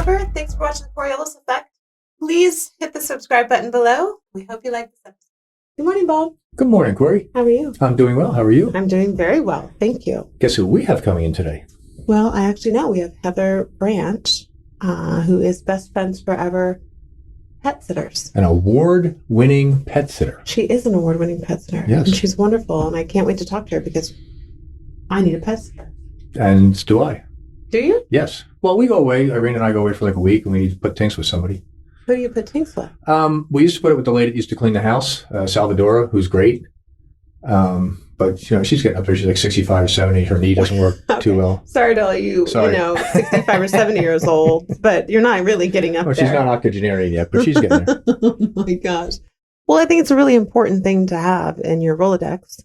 Oliver. Thanks for watching the Coriolis Effect. Please hit the subscribe button below. We hope you like this episode. Good morning, Bob. Good morning, Cory. How are you? I'm doing well. How are you? I'm doing very well. Thank you. Guess who we have coming in today? Well, I actually know. We have Heather Branch, who is Best Friends Forever pet sitters. An award-winning pet sitter. She is an award-winning pet sitter. Yes. And she's wonderful, and I can't wait to talk to her because I need a pet sitter. And do I. Do you? Yes. Well, we go away. Irene and I go away for like a week, and we need to put things with somebody. Who do you put things with? We used to put it with the lady that used to clean the house, Salvadora, who's great. But, you know, she's getting up there. She's like 65 or 70. Her knee doesn't work too well. Sorry to all you, Sorry. 65 or 70 years old, but you're not really getting up Well, there. she's not octogenarian yet, but she's getting there. Oh my gosh. Well, I think it's a really important thing to have in your Rolodex.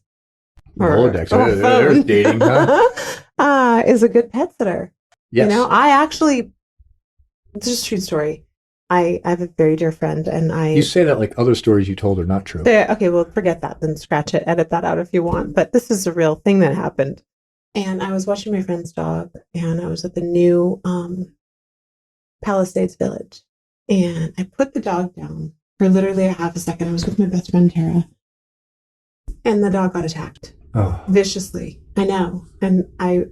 Rolodex. There's dating, huh? Is a good pet sitter. Yes. You know, I actually, it's just a true story. I have a very dear friend, and You say that like other stories you told are not true. Okay, well, forget that. Then scratch it, edit that out if you want. But this is a real thing that happened. And I was watching my friend's dog, and I was at the new Palisades Village. And I put the dog down for literally a half a second. I was with my best friend, Tara. And the dog got attacked. Oh. Viciously. I know. And I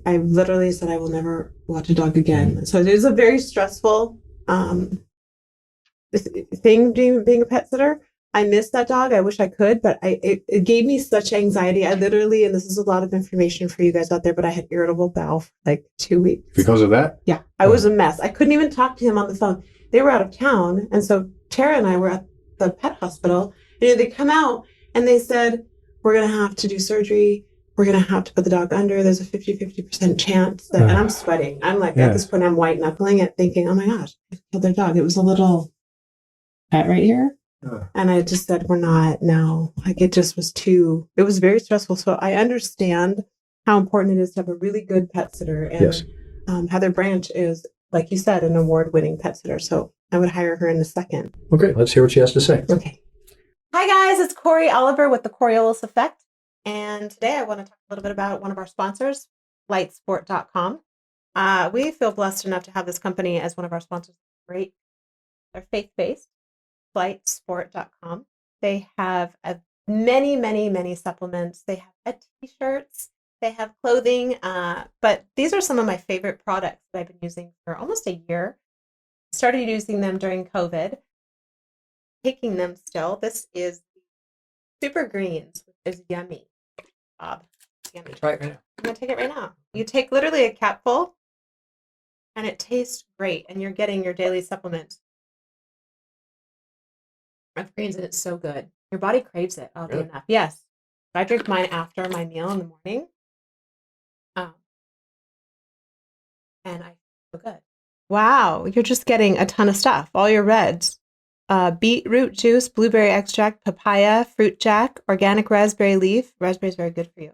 literally said I will never watch a dog again. So it is a very stressful thing being a pet sitter. I miss that dog. I wish I could, but it gave me such anxiety. I literally, and this is a lot of information for you guys out there, but I had irritable bowel for like 2 weeks. Because of that? Yeah. I was a mess. I couldn't even talk to him on the phone. They were out of town. And so Tara and I were at the pet hospital. And they come out and they said, we're going to have to do surgery. We're going to have to put the dog under. There's a 50% chance that, and I'm sweating. I'm like, at this point, I'm white knuckling it, thinking, oh my gosh, I killed their dog. It was a little pet right here. And I just said, we're not, no. Like it just was it was very stressful. So I understand how important it is to have a really good pet sitter. And yes. Heather Branch is, like you said, an award-winning pet sitter. So I would hire her in a second. Okay, let's hear what she has to say. Okay. Hi guys, it's Cory Oliver with the Coriolis Effect. And today I want to talk a little bit about one of our sponsors, flightsport.com. We feel blessed enough to have this company as one of our sponsors. Great. They're faith-based, flightsport.com. They have many supplements. They have t-shirts. They have clothing. But these are some of my favorite products that I've been using for almost a year. Started using them during COVID. Taking them still. This is Super Greens, which is yummy. Bob, yummy. Try it right now. I'm going to take it right now. You take literally a capful, and it tastes great, and you're getting your daily supplements of greens, and it's so good. Your body craves it, oddly enough. Yes. I drink mine after my meal in the morning. And I feel good. Wow, you're just getting a ton of stuff. All your reds. Beetroot juice, blueberry extract, papaya, fruit jack, organic raspberry leaf. Raspberry is very good for you.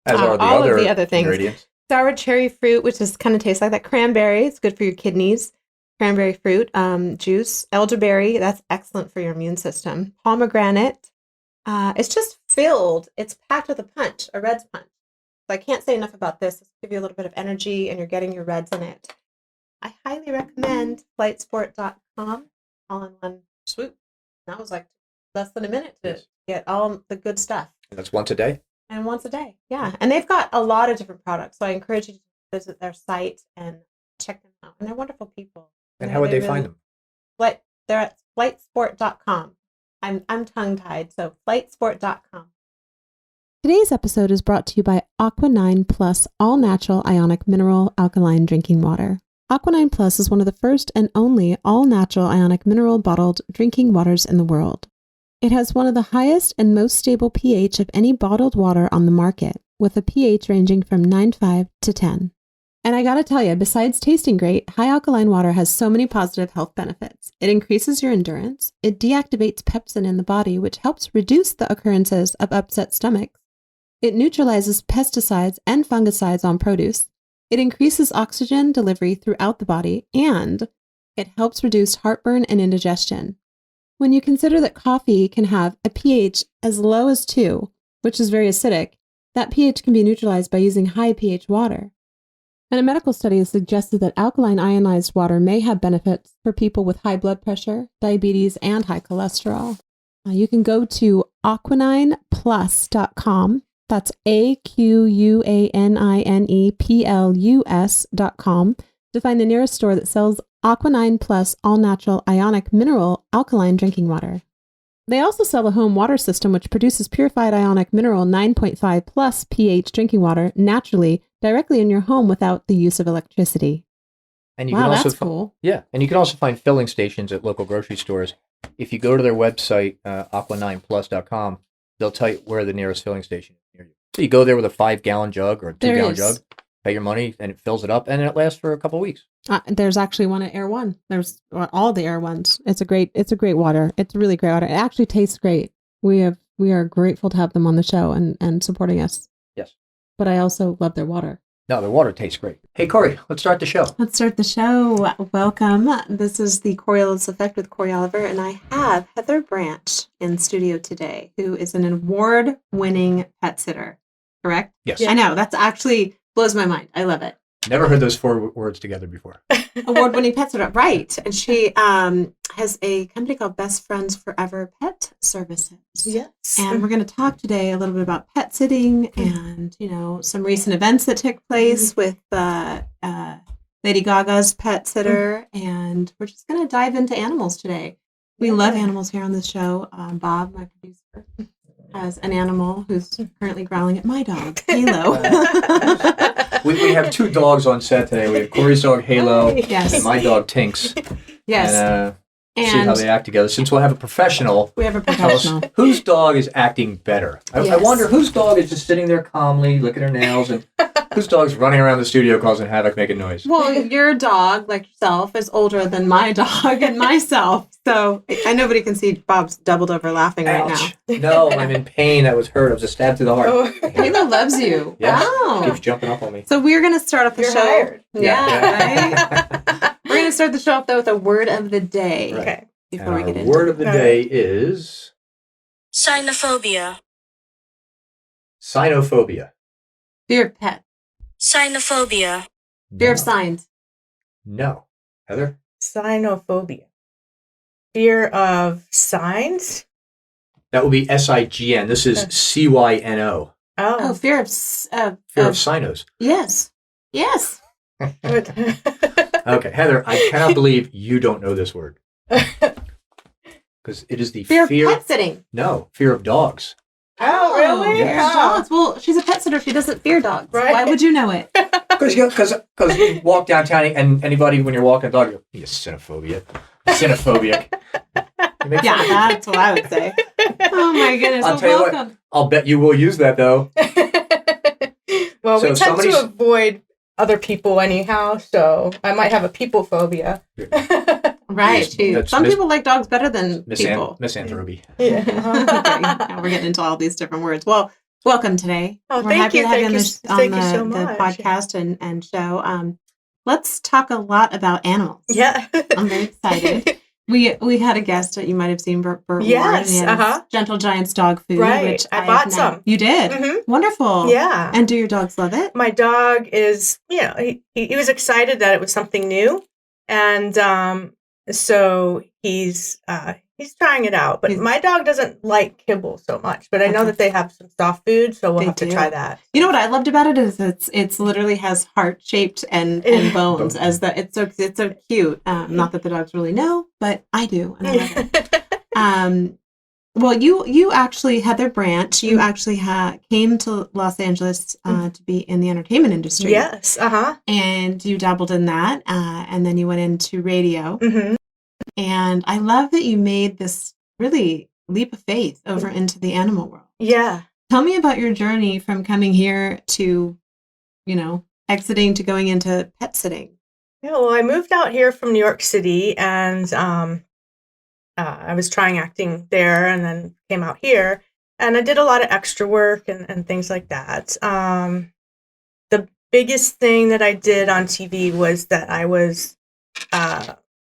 As are all of the other things. Ingredients. Sour cherry fruit, which is kind of tastes like that. Cranberry, it's good for your kidneys. Cranberry fruit juice. Elderberry, that's excellent for your immune system. Pomegranate. It's just filled. It's packed with a punch, a reds punch. So I can't say enough about this. It's give you a little bit of energy, and you're getting your reds in it. I highly recommend flightsport.com. All in one swoop. That was like less than a minute to get all the good stuff. And that's once a day? And once a day, yeah. And they've got a lot of different products. So I encourage you to visit their site and check them out. And they're wonderful people. And how would they find them? They're at flightsport.com. I'm tongue-tied, so flightsport.com. Today's episode is brought to you by Aqua 9 Plus all-natural ionic mineral alkaline drinking water. Aqua 9 Plus is one of the first and only all-natural ionic mineral bottled drinking waters in the world. It has one of the highest and most stable pH of any bottled water on the market, with a pH ranging from 9.5 to 10. And I gotta tell you, besides tasting great, high alkaline water has so many positive health benefits. It increases your endurance, it deactivates pepsin in the body, which helps reduce the occurrences of upset stomachs. It neutralizes pesticides and fungicides on produce. It increases oxygen delivery throughout the body, and it helps reduce heartburn and indigestion. When you consider that coffee can have a pH as low as 2, which is very acidic, that pH can be neutralized by using high pH water. And a medical study has suggested that alkaline ionized water may have benefits for people with high blood pressure, diabetes, and high cholesterol. You can go to aquanineplus.com. That's AQUANINEPLUS.com to find the nearest store that sells Aquanine Plus all-natural ionic mineral alkaline drinking water. They also sell a home water system which produces purified ionic mineral 9.5 plus pH drinking water naturally directly in your home without the use of electricity. And you Wow, can also that's cool. Yeah, and you can also find filling stations at local grocery stores. If you go to their website, aqua9plus.com, they'll tell you where the nearest filling station is near you. So you go there with a 5-gallon jug or a 2-gallon jug, pay your money, and it fills it up, and it lasts for a couple of weeks. There's actually one at Air One. There's all the Air Ones. It's a great water. It's really great water. It actually tastes great. We are grateful to have them on the show and supporting us. Yes. But I also love their water. No, their water tastes great. Hey, Cory, let's start the show. Let's start the show. Welcome. This is the Coriolis Effect with Cory Oliver, and I have Heather Branch in studio today, who is an award-winning pet sitter. Correct? Yes. I know. That's actually blows my mind. I love it. Never heard those 4 words together before. Award-winning pet sitter, right? And she has a company called Best Friends Forever Pet Services. Yes. And we're going to talk today a little bit about pet sitting and, some recent events that took place with Lady Gaga's pet sitter. And we're just going to dive into animals today. We love animals here on this show. Bob, my producer, has an animal who's currently growling at my dog, Halo. We have 2 dogs on set today. We have Cory's dog, Halo, Yes. and my dog, Tinks. Yes. And see how they act together. Since we'll have a professional, We have a tell us professional. whose dog is acting better. I Yes. wonder whose dog is just sitting there calmly, licking her nails, and whose dog's running around the studio causing havoc, making noise. Well, your dog, like yourself, is older than my dog and myself. So I nobody can see Bob's doubled over laughing right Ouch. No, I'm in pain. That was hurt. I was a stab to the heart. Oh. now. Halo loves you. Yes. Wow. Keeps jumping up on me. So we're going to start off the You're show. hired. Yeah, right? We're going to start the show off, though, with a word of the day. Right. Okay. Before we And get our into word of the day is Cynophobia. cynophobia. fear of pet. Cynophobia. Fear No. of signs. No. Heather? Cynophobia. Fear of signs? That would be SIGN. This is CYNO. Oh, Oh. fear of... Fear of cynos. Yes. Yes. Okay, Heather, I cannot believe you don't know this word. Because it is the Fear of pet sitting. No, fear of dogs. Oh, really? Fear of Yes. dogs. Well, she's a pet sitter. She doesn't fear dogs. Right. Why would you know it? Because you walk downtown and anybody, when you're walking a dog, you're cynophobia. Cinephobic. You make Yeah, fun of me. that's what I would say. Oh, my goodness. I'll Well, tell you what. welcome. I'll bet you will use that, though. Well, So we tend somebody's- to avoid other people anyhow, so I might have a people phobia. Right. Yes, Gee, that's some Miss- people like dogs better than people. Misanthropy. Yeah. Okay, now we're getting into all these different words. Well, welcome today. Oh, We're thank happy you. to have you on, Thank you. this, on Thank the, you so the much. podcast and show. Let's talk a lot about animals. Yeah. I'm very excited. We had a guest that you might have seen, Bert Warren. Yes, He had his uh-huh. Gentle Giants dog food. Right. Which I have bought now- some. You did? Mhm. Wonderful. Yeah. And do your dogs love it? My dog is, he was excited that it was something new. And so he's trying it out. But my dog doesn't like kibble so much. But I know Okay. that they have some soft food, so we'll They have to do. try that. You know what I loved about it is it's literally has heart shaped and bones as the it's so cute. Not that the dogs really know, but I do, and I love it. Well, you actually, Heather Branch, you actually came to Los Angeles to be in the entertainment industry. Yes. Uh-huh. And you dabbled in that, and then you went into radio. Mm-hmm. And I love that you made this really leap of faith over into the animal world. Yeah. Tell me about your journey from coming here to, exiting to going into pet sitting. Yeah, well, I moved out here from New York City, and I was trying acting there, and then came out here, and I did a lot of extra work and things like that. The biggest thing that I did on TV was that I was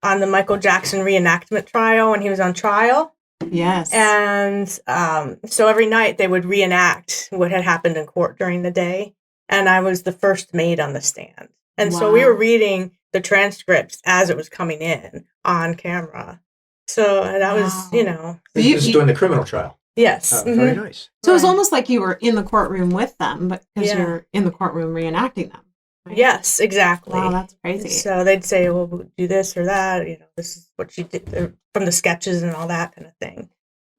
on the Michael Jackson reenactment trial when he was on trial. Yes. And so every night they would reenact what had happened in court during the day. And I was the first maid on the stand. And so we Wow. were reading the transcripts as it was coming in on camera. So that was, Wow. This is during the criminal trial. yes. Oh, very nice. So it was Right. almost like you were in the courtroom with them, but because Yeah. you're in the courtroom reenacting them. Right? Yes, exactly. Wow, that's crazy. So they'd say, well, we'll do this or that, this is what you did from the sketches and all that kind of thing.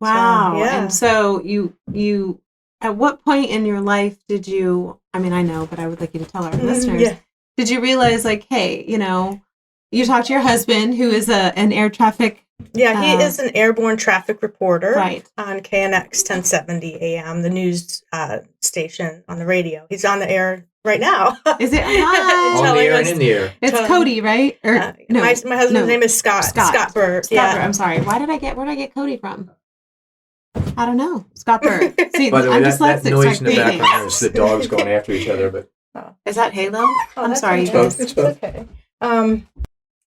Wow. yeah. And so you at what point in your life did you, I mean, I know, but I would like you to tell our listeners, Yeah. did you realize like, hey, you talked to your husband who is an air traffic, Yeah, he is an airborne traffic reporter right, on KNX 1070 AM, the news station on the radio. He's on the air right now. is it On the Telling air and us- in the air. It's Cody, right? Or no, my husband's no. name is Scott. Scott Bird. Scott Yeah. Bird. I'm sorry. Where did I get Cody from? I don't know. Scott Bird. See, By the way, I'm that dyslexic, noise so in the I can't. background is the dogs going after each other. But Is that Halo? Oh, I'm that's sorry. okay. You guys. It's both. okay.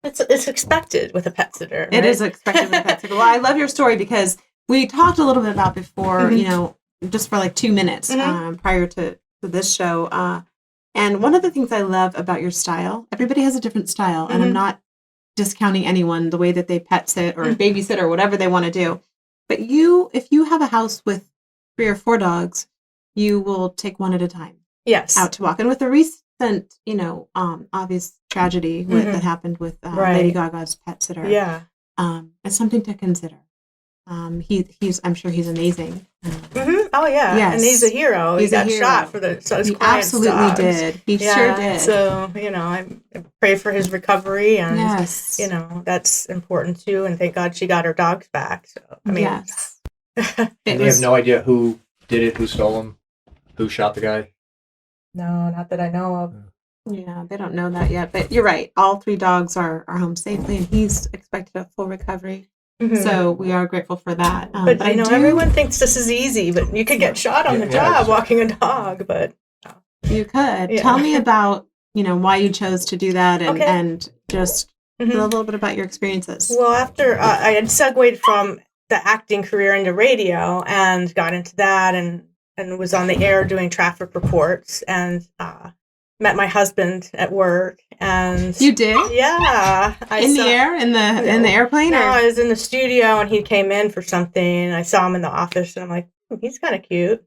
It's expected with a pet sitter. It right? is expected with pet sitter. Well, I love your story because we talked a little bit about before, Mhm. just for like 2 minutes Mhm. prior to this show. And one of the things I love about your style, everybody has a different style, and I'm Mhm. not discounting anyone the way that they pet sit or Mhm. babysit or whatever they want to do. But if you have a house with 3 or 4 dogs, you will take one at a time Yes. out to walk. And with the recent, obvious tragedy that happened with Right. Lady Gaga's pet sitter, Yeah. it's something to consider. He's I'm sure he's amazing. Oh yeah. Yes. And he's a hero. He's he a got hero. shot for his He client's absolutely dogs. did. He Yeah, sure did. So I pray for his recovery, and yes, that's important too. And thank God she got her dogs back. So I mean, yes. and they have no idea who did it, who stole them, who shot the guy. no, not that I know of. Yeah, they don't know that yet. But you're right. All 3 dogs are home safely, and he's expected a full recovery. Mhm. So we are grateful for that. but I do, everyone thinks this is easy, but you could get shot on the Yeah, job it's- walking a dog. But you could Yeah. tell me about why you chose to do that, and Okay. and just Mhm. a little bit about your experiences. Well, after I had segued from the acting career into radio and got into that, and was on the air doing traffic reports, and met my husband at work, and You did yeah, in the air in the airplane, No, or I was in the studio and he came in for something, and I saw him in the office, and I'm like, he's kind of cute.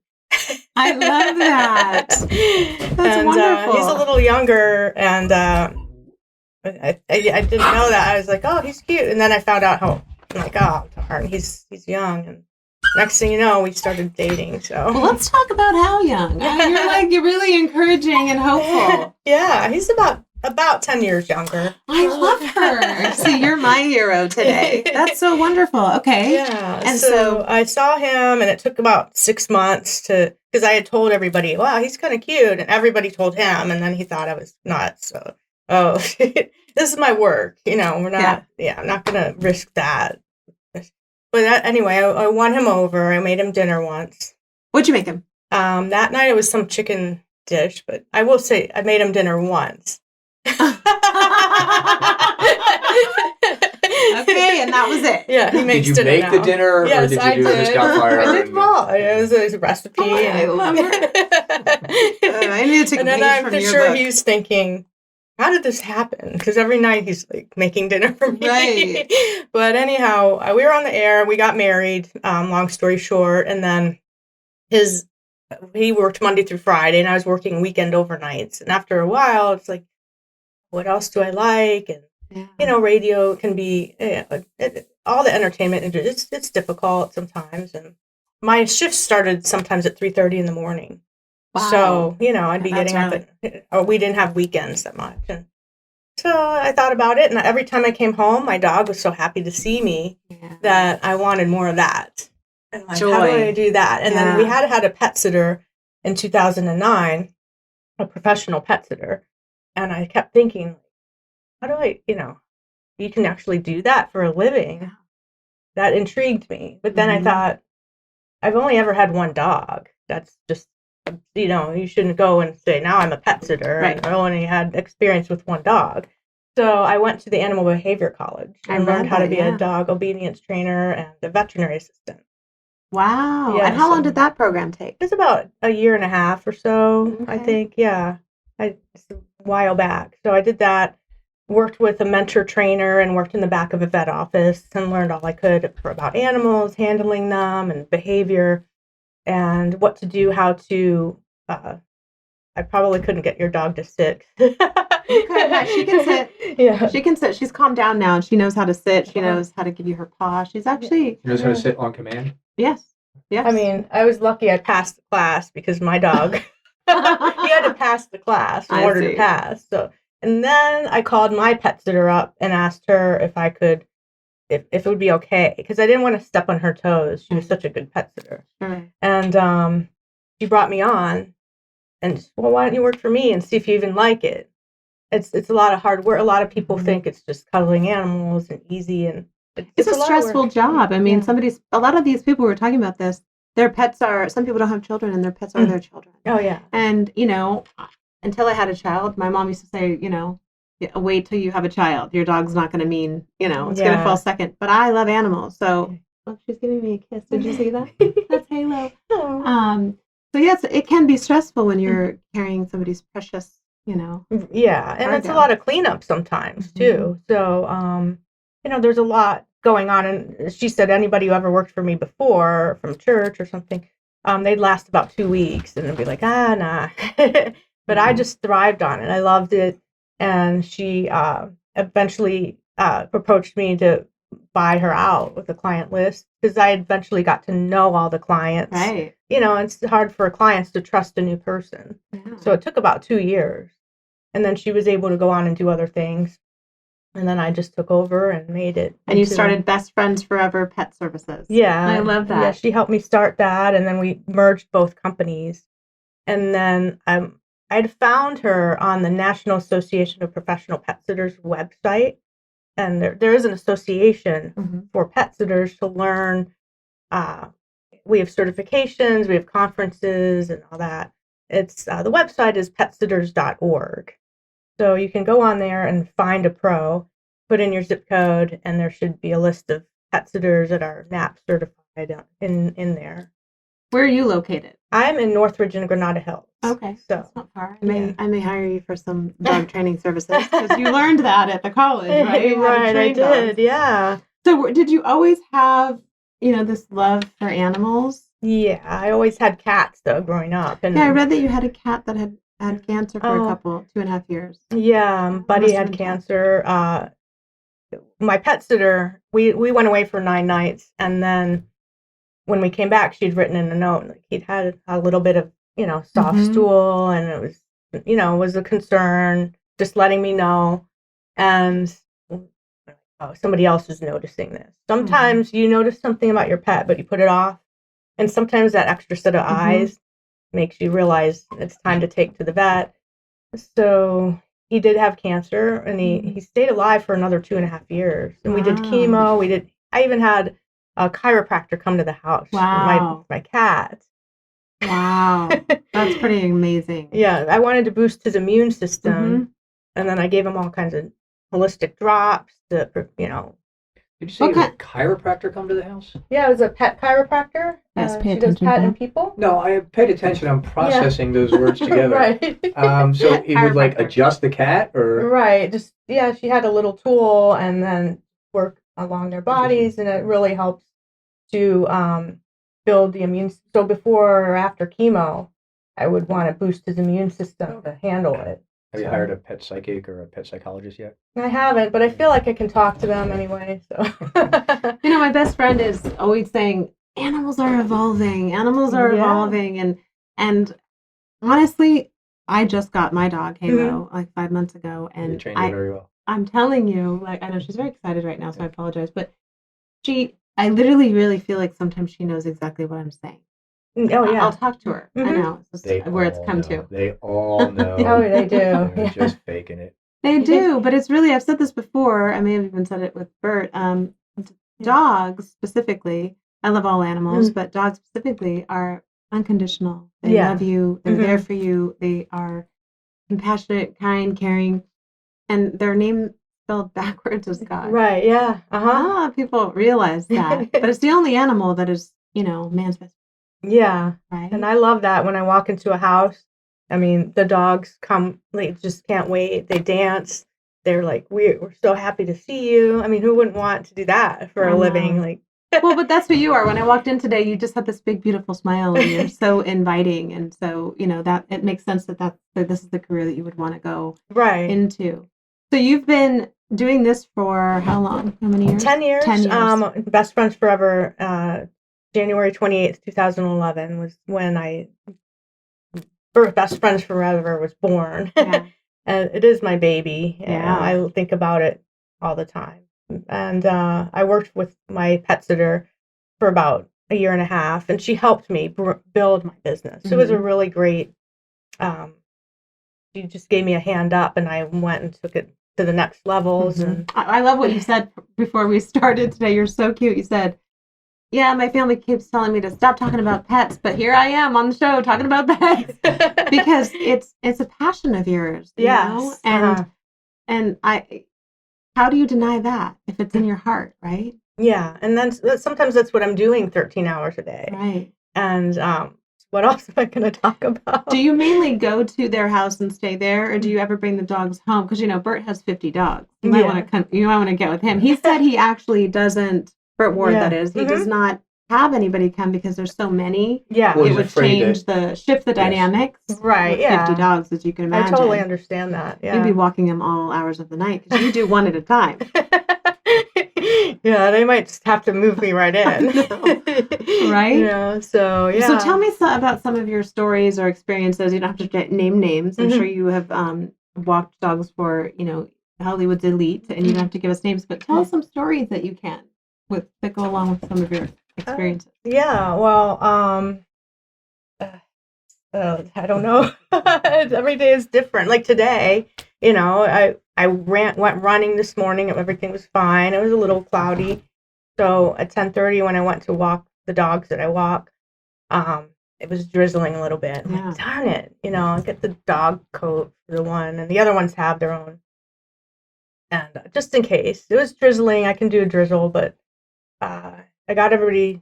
I love that. That's Wonderful. He's a wonderful. little younger, and I didn't know that. I was like, oh, he's cute, and then I found out how. I'm like, oh, darn, he's young, and next thing you know, we started dating. So Well, let's talk about how young. You're really encouraging and hopeful. yeah, he's about 10 years younger. I love her. See, you're my hero today. That's so wonderful. Okay. Yeah. And so I saw him, and it took about 6 months because I had told everybody, wow, he's kind of cute. And everybody told him. And then he thought I was nuts. So, this is my work. We're not, I'm not going to risk that. But anyway, I won him over. I made him dinner once. What'd you make him? That night it was some chicken dish, but I will say I made him dinner once. Okay, and that was it. Yeah, he Did makes you dinner make now. the dinner, Yes, or did you I do the did. scout fire? I did them all. It was a recipe. Oh, I love her. I need to take And a then page I'm from for your sure book. he's thinking, how did this happen? Because every night he's like making dinner for me. Right. But anyhow, we were on the air. We got married. Long story short, and then he worked Monday through Friday, and I was working weekend overnights. And after a while, it's like, what else do I like? And radio can be all the entertainment. It's difficult sometimes, and my shifts started sometimes at 3:30 in the morning. Wow. So I'd be That's getting up or we didn't have weekends that much, and so I thought about it. And every time I came home, my dog was so happy to see me that I wanted more of that. And like, how do I do that? And then we had a pet sitter in 2009, a professional pet sitter, and I kept thinking, how do I, you can actually do that for a living. That intrigued me. But then I thought, I've only ever had one dog. That's just, you shouldn't go and say, now I'm a pet sitter. Right. And I only had experience with one dog. So I went to the Animal Behavior College and learned how to be a dog obedience trainer and a veterinary assistant. Wow. Yeah, and how long so- did that program take? It was about a year and a half or so, I Okay. think. Yeah. It's a while back. So I did that, worked with a mentor trainer and worked in the back of a vet office and learned all I could about animals, handling them and behavior and what to do, how to, I probably couldn't get your dog to sit. Okay, yeah, she can sit. Yeah. She can sit. She's calmed down now, and she knows how to sit. She knows how to give you her paw. She's actually She knows how to sit on command. yes. I mean, I was lucky I passed the class because my dog, he had to pass the class in I order see. to pass. So, and then I called my pet sitter up and asked her if I could, if it would be okay, because I didn't want to step on her toes. She was such a good pet sitter. Sure. And she brought me on and, well, why don't you work for me and see if you even like it? It's a lot of hard work. A lot of people think it's just cuddling animals and easy, and It's a lot of stressful work. job. I mean, Yeah. a lot of these people who are talking about this, their pets are, some people don't have children and their pets are their children. Oh yeah. And, until I had a child, my mom used to say, wait till you have a child. Your dog's not going to mean, it's going to Yeah. fall second. But I love animals. So, she's giving me a kiss. Did you see that? That's Halo. Oh. So, yes, it can be stressful when you're carrying somebody's precious, Yeah, and it's a cargo. lot of cleanup sometimes too. So, there's a lot going on. And she said anybody who ever worked for me before from church or something, they'd last about 2 weeks and they'd be like, nah. But I just thrived on it. I loved it. And she eventually approached me to buy her out with a client list because I eventually got to know all the clients. Right. It's hard for clients to trust a new person. Yeah. So it took about 2 years. And then she was able to go on and do other things. And then I just took over and made it. And you started Best Friends Forever Pet Services. Yeah. I love that. Yeah, she helped me start that. And then we merged both companies. And then I'd found her on the National Association of Professional Pet Sitters website. And there is an association for pet sitters to learn. We have certifications, we have conferences and all that. It's the website is petsitters.org. So you can go on there and find a pro, put in your zip code, and there should be a list of pet sitters that are NAP certified in there. Where are you located? I'm in Northridge and Granada Hills. Okay, so that's not far. I may hire you for some dog training services because you learned that at the college, right? Right, I did. Dogs. Yeah. So did you always have, this love for animals? Yeah, I always had cats though growing up. And yeah, I read that you had a cat that had cancer for a couple, 2.5 years. Yeah, Buddy had cancer. My pet sitter, we went away for 9 nights, and then when we came back, she'd written in a note like he'd had a little bit of soft stool, and it was was a concern, just letting me know. And somebody else is noticing this. Sometimes you notice something about your pet, but you put it off, and sometimes that extra set of eyes makes you realize it's time to take to the vet. So he did have cancer, and he stayed alive for another 2.5 years. And we did chemo. I even had a chiropractor come to the house. Wow. My cat. Wow. That's pretty amazing. Yeah, I wanted to boost his immune system, and then I gave him all kinds of holistic drops to, Did you say you had a chiropractor come to the house? Yeah, it was a pet chiropractor. Yes, pay she attention. does pet and people. No, I paid attention. I'm processing those words together. Right. So it would like adjust the cat, or right? Just she had a little tool and then work along their bodies, and it really helps to build the immune. So before or after chemo, I would want to boost his immune system to handle it. Have you hired a pet psychic or a pet psychologist yet? I haven't, but I feel like I can talk to them anyway. So my best friend is always saying animals are evolving. Animals are evolving, and honestly, I just got my dog Halo like 5 months ago, and you trained her very well. I'm telling you, like, I know she's very excited right now, so I apologize, but I literally really feel like sometimes she knows exactly what I'm saying. Oh yeah, I'll talk to her. I know it's just where it's come to. They all know. Oh, they do. They're just faking it. They do, but it's really, I've said this before, I may have even said it with Bert, dogs specifically, I love all animals, but dogs specifically are unconditional. They love you, they're there for you, they are compassionate, kind, caring, and their name spelled backwards is God. Right, yeah. Not a lot of people realize that, but it's the only animal that is, man's best. Yeah. Right. And I love that when I walk into a house I mean, the dogs come, they just can't wait. They dance. They're like, we're so happy to see you. I mean, who wouldn't want to do that for I a living? know. Like, Well, but that's who you are. When I walked in today, you just had this big, beautiful smile, and you're so inviting, and so that it makes sense that this is the career that you would want to go right. into. So you've been doing this for how long? How many years? 10 years. 10 years. Best Friends Forever, January 28th, 2011 was when Best Friends Forever was born. Yeah. And it is my baby. Yeah. I think about it all the time. And I worked with my pet sitter for about a year and a half, and she helped me build my business. It was a really great, she just gave me a hand up, and I went and took it to the next levels. And I love what you said before we started today. You're so cute. You said, yeah, my family keeps telling me to stop talking about pets, but here I am on the show talking about pets because it's a passion of yours. Yes. And how do you deny that if it's in your heart, right? Yeah, and then sometimes that's what I'm doing 13 hours a day. Right. And what else am I going to talk about? Do you mainly go to their house and stay there, or do you ever bring the dogs home? Because Bert has 50 dogs. You might want to come. You might want to get with him. He said he actually doesn't. Bert Ward, that is. He does not have anybody come because there's so many. Yeah, Well, it would shift the dynamics. Right. With 50 dogs, as you can imagine. I totally understand that. Yeah. You'd be walking them all hours of the night because you do one at a time. Yeah, they might just have to move me right in. Right? Yeah. So yeah. So tell me about some of your stories or experiences. You don't have to name names. I'm sure you have walked dogs for Hollywood's elite, and you don't have to give us names. But tell us some stories that you can that go along with some of your experiences. Yeah. Well, I don't know. Every day is different. Like today, I went running this morning. Everything was fine. It was a little cloudy. So at 10:30, when I went to walk the dogs that I walk, it was drizzling a little bit. I'm like, darn it, I get the dog coat for the one, and the other ones have their own. And just in case it was drizzling, I can do a drizzle, but I got everybody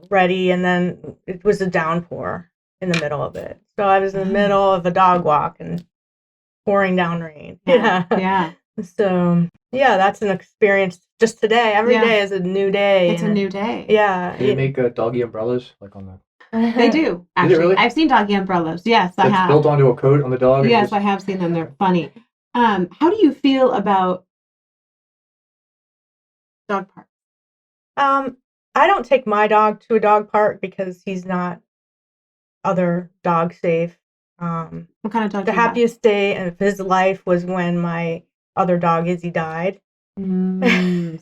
ready, and then it was a downpour in the middle of it. So I was in the middle of a dog walk and pouring down rain. Yeah. So yeah, that's an experience just today. Every day is a new day. It's a new day. Yeah. Do they make doggy umbrellas like on the? They do. Actually, really? I've seen doggy umbrellas. Yes, I have. Built onto a coat on the dog. Yes, I have seen them. They're funny. How do you feel about dog parks? I don't take my dog to a dog park because he's not other dog safe. What kind of dog? The happiest day of his life was when my other dog Izzy died. So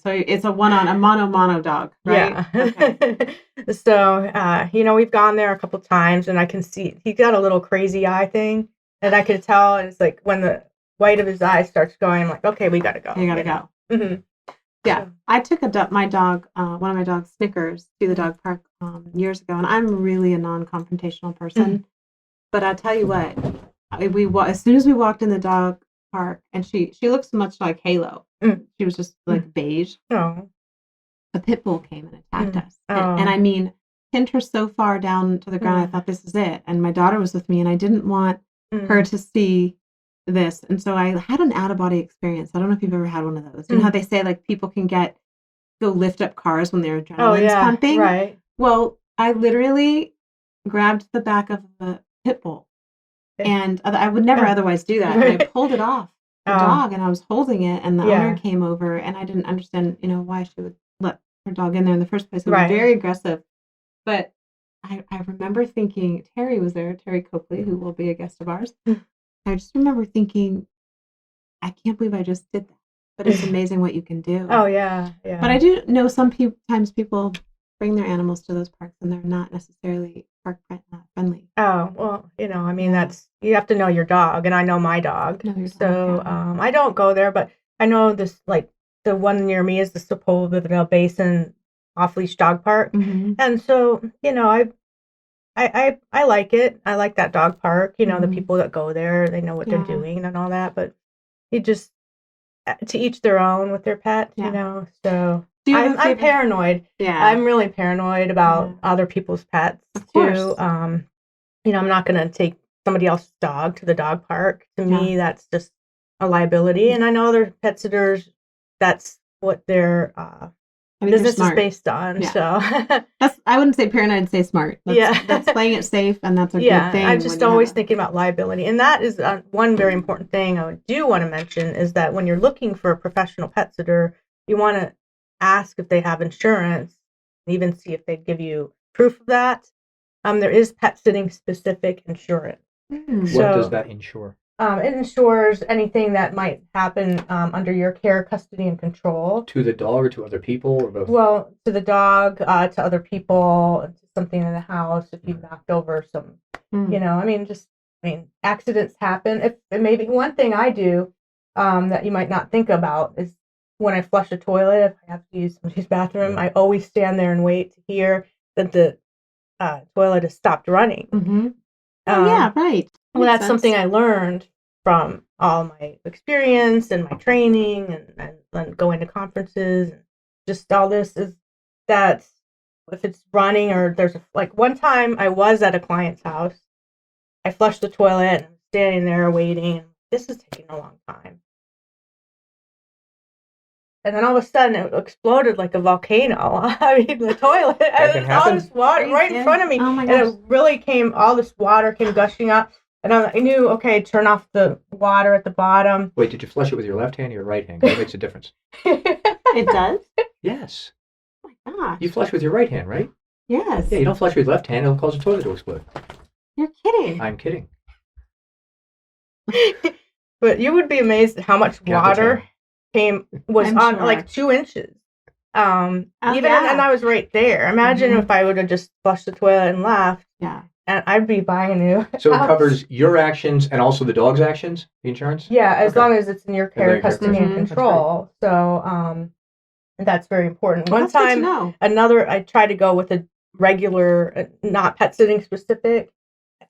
it's a mono dog, right? Yeah. Okay. So we've gone there a couple times, and I can see he got a little crazy eye thing, and I could tell. And it's like when the white of his eye starts going, I'm like, okay, we gotta go. You gotta go. Mm-hmm. Yeah, I took my dog, one of my dogs, Snickers, to the dog park years ago, and I'm really a non-confrontational person. But I'll tell you what, as soon as we walked in the dog park, and she looks much like Halo. She was just like beige. Oh. A pit bull came and attacked us, and I mean, pinned her so far down to the ground. I thought, this is it. And my daughter was with me, and I didn't want her to see this, and so I had an out-of-body experience. I don't know if you've ever had one of those. You know how they say like people can go lift up cars when they're adrenaline's pumping? Right. Well, I literally grabbed the back of the pit bull, and I would never otherwise do that. And I pulled it off the dog, and I was holding it, and the owner came over, and I didn't understand, why she would let her dog in there in the first place. It was very aggressive. But I remember thinking, Terry was there, Terry Copley, who will be a guest of ours. I just remember thinking, I can't believe I just did that. But it's amazing what you can do. Oh, yeah. Yeah. But I do know sometimes people bring their animals to those parks, and they're not necessarily park friendly. Oh, well, I mean, you have to know your dog, and I know my dog. So I don't go there, but I know this, like, the one near me is the Sepulveda Basin off-leash dog park. And so, I like it. I like that dog park. The people that go there, they know what they're doing and all that. But you just, to each their own with their pet, So I'm paranoid. Yeah, I'm really paranoid about other people's pets too. I'm not going to take somebody else's dog to the dog park. To me, Yeah. that's just a liability. And I know other pet sitters, that's what their I think they're business is smart. based on. Yeah. So I wouldn't say parent, I'd say smart. That's, Yeah. that's playing it safe, and that's a yeah, good thing. I'm when just you have always a- thinking about liability. And that is one very important thing I do want to mention is that when you're looking for a professional pet sitter, you want to ask if they have insurance, and even see if they give you proof of that. There is pet sitting specific insurance. Hmm. What does So- that insure? It insures anything that might happen under your care, custody, and control. To the dog or to other people or both? Well, to the dog, to other people, to something in the house. If you knocked over some, Hmm. accidents happen. If maybe one thing I do that you might not think about is when I flush a toilet, if I have to use somebody's bathroom, I always stand there and wait to hear that the toilet has stopped running. Mm-hmm. Oh, yeah, right. Well, Makes that's sense. something I learned from all my experience and my training and going to conferences and just all this is that if it's running or there's like one time I was at a client's house, I flushed the toilet and I'm standing there waiting. This is taking a long time. And then all of a sudden it exploded like a volcano. I mean, the toilet, That can and all happen. this water right in front of me. Oh my And gosh. it really all this water came gushing up. And I knew, okay, turn off the water at the bottom. Wait, did you flush it with your left hand or your right hand? That makes a difference. It does? Yes. Oh my gosh. You flush with your right hand, right? Yes. Yeah, you don't flush with your left hand. It'll cause the toilet to explode. You're kidding. I'm kidding. But you would be amazed at how much Count to water was I'm on sure. like 2 inches. Oh, Even yeah. and I was right there. Imagine Mhm. if I would have just flushed the toilet and left, Yeah. and I'd be buying a new. So it house. covers your actions and also the dog's actions, the insurance? Yeah, as Okay. long as it's in your In care, their care, custody, Mhm. and That's control. So that's very important. Well, One that's good to time, know. I tried to go with a regular, not pet sitting specific,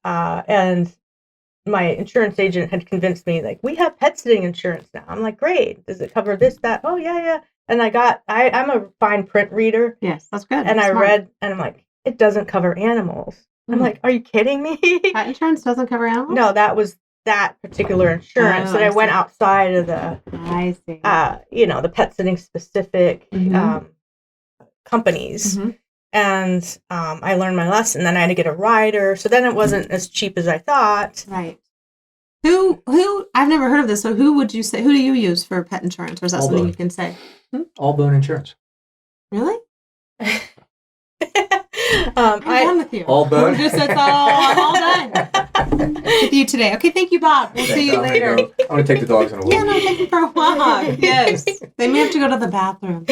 and my insurance agent had convinced me, like, we have pet sitting insurance now. I'm like, great. Does it cover this, that? Oh, yeah. And I'm a fine print reader. Yes, that's good. And I Smart. read, and I'm like, it doesn't cover animals. I'm Mm. like, are you kidding me? Pet insurance doesn't cover animals? No, that was that particular insurance. Oh, And I I went see. outside of the, I see. the pet sitting specific Mhm. companies. Mhm. And I learned my lesson. Then I had to get a rider. So then it wasn't as cheap as I thought. Right. Who, I've never heard of this, so who would you say, who do you use for pet insurance? Or is that something Allbone. you can say? All bone insurance. Really? I'm done with you. All bone. Just that's all. I'm all done with you today. Okay, thank you, Bob. We'll see you I'm gonna later. go- I'm going to take the dogs on a walk. Yeah, no, take them for a walk. Yes. They may have to go to the bathroom.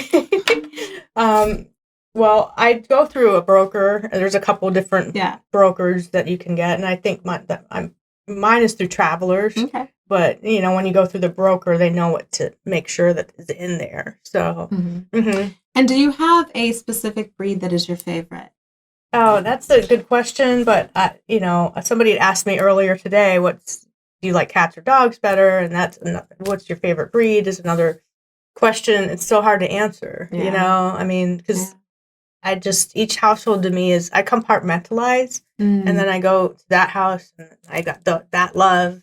Well, I go through a broker. There's a couple different Yeah. brokers that you can get, and I think mine is through Travelers. Okay. But when you go through the broker, they know what to make sure that is in there. So, And do you have a specific breed that is your favorite? Oh, that's a good question. But somebody had asked me earlier today, do you like cats or dogs better? And that's what's your favorite breed is another question. It's so hard to answer. Yeah. Because each household to me is I compartmentalize, and then I go to that house and I got that love,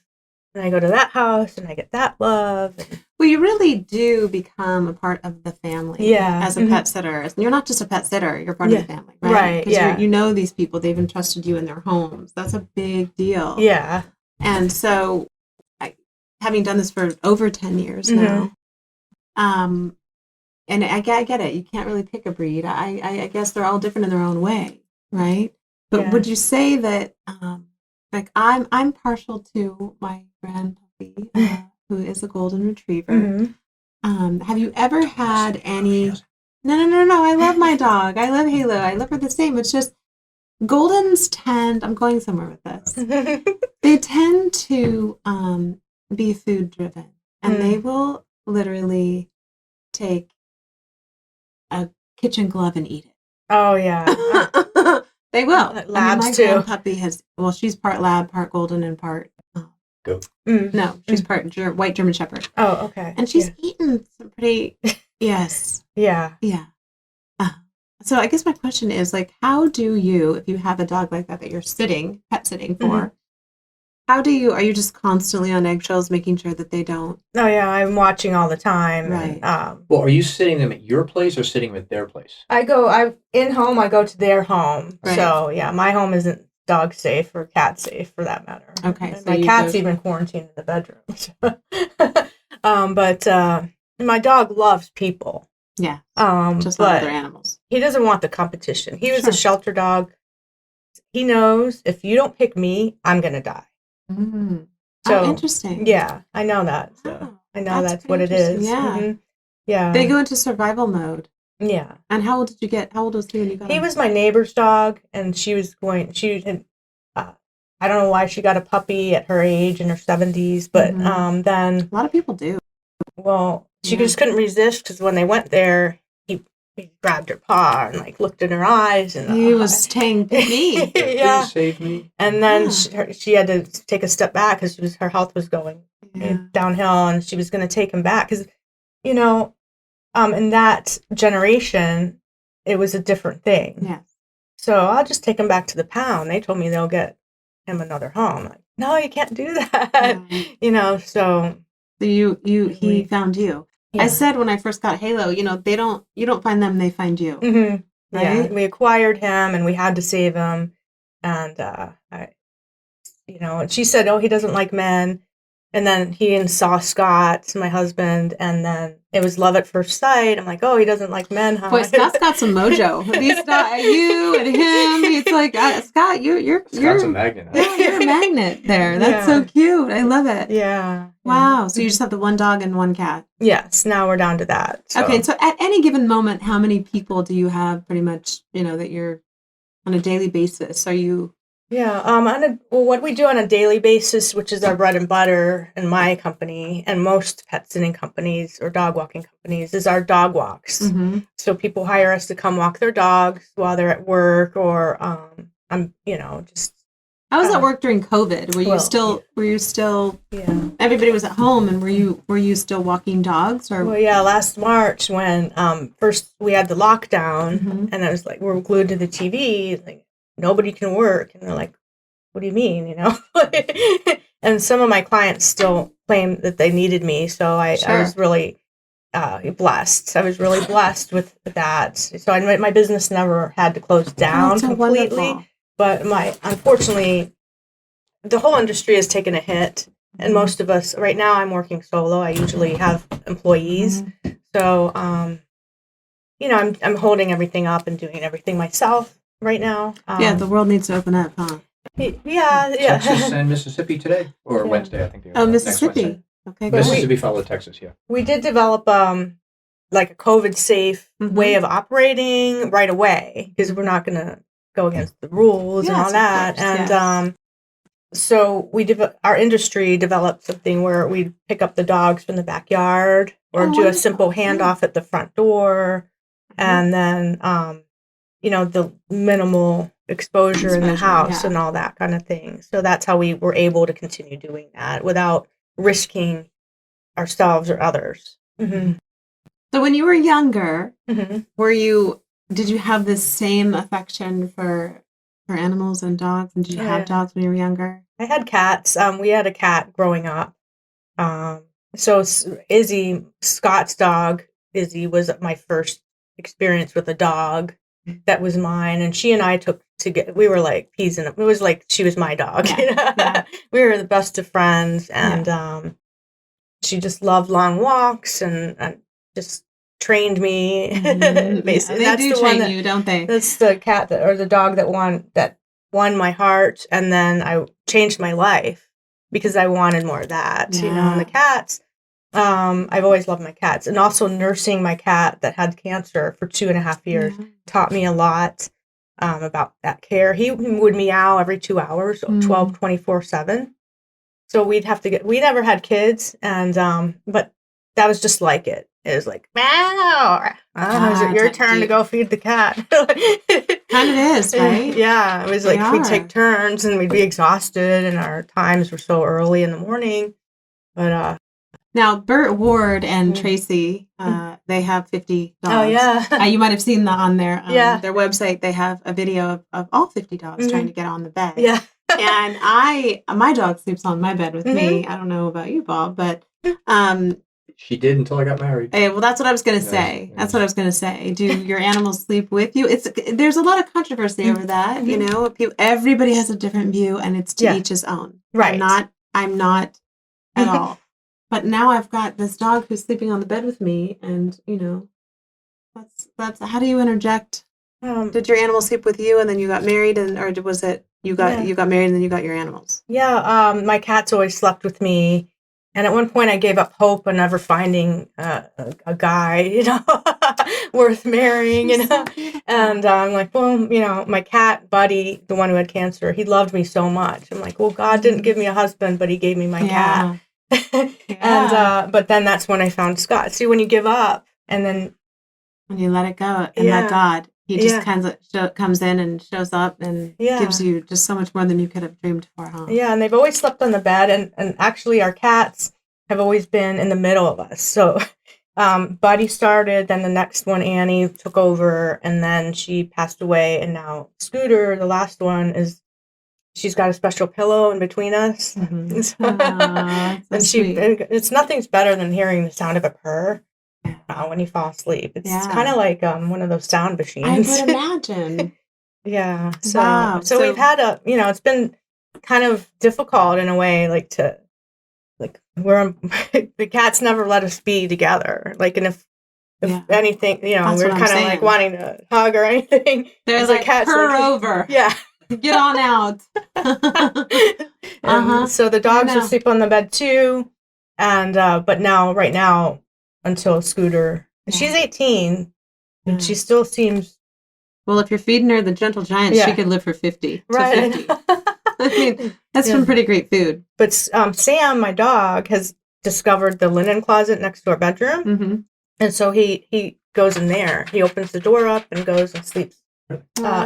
and I go to that house and I get that love. Well, you really do become a part of the family. Yeah. As a pet sitter. You're not just a pet sitter, you're part of the family, right? Right, 'Cause yeah. you know these people, they've entrusted you in their homes. That's a big deal. Yeah. And so, having done this for over 10 years now, and I get it. You can't really pick a breed. I guess they're all different in their own way, right? But Yeah. would you say that, I'm partial to my grand puppy, who is a golden retriever. Have you ever had any? No. I love my dog. I love Halo. I love her the same. It's just Goldens tend. I'm going somewhere with this. They tend to be food driven, and they will literally take a kitchen glove and eat it. Oh yeah. They will. Labs my too. grand puppy she's part lab, part golden, and part. Goat. No, she's part white German Shepherd. Oh, okay. And she's eaten some pretty. Yes. Yeah. Yeah. So I guess my question is, how do you, if you have a dog like that you're pet sitting for, Are you just constantly on eggshells making sure that they don't? Oh yeah, I'm watching all the time. Right. And, Well, are you sitting them at your place or sitting them at their place? I go to their home. Right. So yeah, my home isn't dog safe or cat safe for that matter. Okay, And so my you cat's go- even quarantined in the bedroom. But my dog loves people. Yeah. Just like but other animals. he doesn't want the competition. He was Sure. a shelter dog. He knows if you don't pick me, I'm gonna die. Mm. So Interesting. yeah, I know that. So Oh, I know that's what pretty it interesting. is. Yeah. Mhm. Yeah. They go into survival mode. Yeah. And how old did you get? How old was he when you got He him? was my neighbor's dog, and she had, I don't know why she got a puppy at her age in her 70s, but Mhm. then, A lot of people do. well, she Yeah. just couldn't resist because when they went there, he grabbed her paw and like looked in her eyes, and He was saying, "Pick me." yeah. Please save me. And then Yeah. she had to take a step back because her health was going Yeah. downhill, and she was going to take him back because, you know, in that generation, it was a different thing. Yeah. So I'll just take him back to the pound. They told me they'll get him another home. Like, no, you can't do that. Yeah. So So he We- found you. yeah. I said when I first got Halo, you don't find them, they find you. Mhm. Yeah, Right? we acquired him, and we had to save him. And and she said, "Oh, he doesn't like men." And then he saw Scott, my husband, and then it was love at first sight. I'm like, "Oh, he doesn't like men, huh?" Boy, Scott's got some mojo. He's got you and him. It's like Scott, you're Scott's a magnet. Huh? yeah, you're a magnet there. That's Yeah. so cute. I love it. Yeah. Wow. So you just have the one dog and one cat. Yes. Now we're down to that. So. Okay. So at any given moment, how many people do you have pretty much, that you're on a daily basis? Are you? Yeah. What we do on a daily basis, which is our bread and butter in my company and most pet sitting companies or dog walking companies, is our dog walks. Mm-hmm. So people hire us to come walk their dogs while they're at work, or just. How was that work during COVID? Were you well, still? Yeah. Everybody was at home, and were you still walking dogs? Or Well, yeah. Last March, when first we had the lockdown, Mhm. and I was like, we're glued to the TV, like nobody can work, and they're like, what do you mean, And some of my clients still claim that they needed me, so I was really blessed. I was really blessed with that. So my business never had to close down so completely, wonderful. but unfortunately, the whole industry has taken a hit, and most of us right now. I'm working solo. I usually have employees, so I'm holding everything up and doing everything myself right now. Yeah, the world needs to open up, huh? Yeah. Texas and Mississippi today, or Yeah. Wednesday, I think. Oh, next Mississippi. Wednesday. Okay, But good. Mississippi followed Texas, yeah. We did develop like a COVID safe Mhm. way of operating right away because we're not going to go against the rules and Yes, all of that. course, And yes. so our industry developed something where we pick up the dogs from the backyard or Oh, do a wonderful. simple handoff at the front door, and then the minimal exposure in the Exposure, house yeah. and all that kind of thing. So that's how we were able to continue doing that without risking ourselves or others. Mm-hmm. So when you were younger, Mm-hmm. did you have the same affection for animals and dogs? And did you Oh, have yeah. dogs when you were younger? I had cats. We had a cat growing up. So Izzy, Scott's dog, Izzy, was my first experience with a dog that was mine. And she and I we were like peas in it. It was like she was my dog. Yeah, yeah. We were the best of friends. And she just loved long walks and just trained me. Mhm. Basically, Yeah, they do train you, don't they? That's the cat or the dog that won my heart, and then I changed my life because I wanted more of that. Yeah. And the cats. I've always loved my cats, and also nursing my cat that had cancer for 2.5 years Yeah. taught me a lot about that care. He would meow every 2 hours, 24/7. So we never had kids, and but that was just like it. It was like, meow. Is it your turn to go feed the cat? Kind of is, right? Yeah, it was They like we'd are. take turns, and we'd be exhausted, and our times were so early in the morning. But Now, Bert Ward and Mm. Tracy, they have 50 dogs. oh yeah, You might have seen that on their Yeah. website. They have a video of all 50 dogs Mhm. trying to get on the bed. yeah. And my dog sleeps on my bed with me. I don't know about you, Bob, but She did until I got married. well, that's what I was going to Yeah, say. yeah. That's what I was going to say. Do your animals sleep with you? There's a lot of controversy over that. You know, everybody has a different view, and it's to each his own. Right. I'm not at all. But now I've got this dog who's sleeping on the bed with me, and you know, that's how do you interject? Did your animal sleep with you, and then you got married, or was it you got married and then you got your animals? Yeah, my cats always slept with me, and at one point I gave up hope on ever finding a guy, you know, worth marrying, you know. And I'm like, well, you know, my cat Buddy, the one who had cancer, he loved me so much. I'm like, well, God didn't give me a husband, but He gave me my cat. And but then that's when I found Scott. See, when you give up, and then when you let it go and let God, He just kind of comes in and shows up and gives you just so much more than you could have dreamed for, huh? Yeah, and they've always slept on the bed, and actually our cats have always been in the middle of us. So Buddy started, then the next one, Annie, took over, and then she passed away, and now Scooter, the last one, she's got a special pillow in between us. And it's nothing's better than hearing the sound of a purr. When you fall asleep. It's kind of like one of those sound machines. I would imagine. Yeah. So we've had it's been kind of difficult in a way, the cats never let us be together. Like, and if anything, you know, we're kind of like wanting to hug or anything. There's like cats purr over. Yeah. Get on out. So the dogs will sleep on the bed too. And but right now, until Scooter, she's 18, and she still seems. Well, if you're feeding her the Gentle Giant, she could live for 50. Right. To 50. I mean, that's some pretty great food. But Sam, my dog, has discovered the linen closet next to our bedroom, and so he goes in there. He opens the door up and goes and sleeps.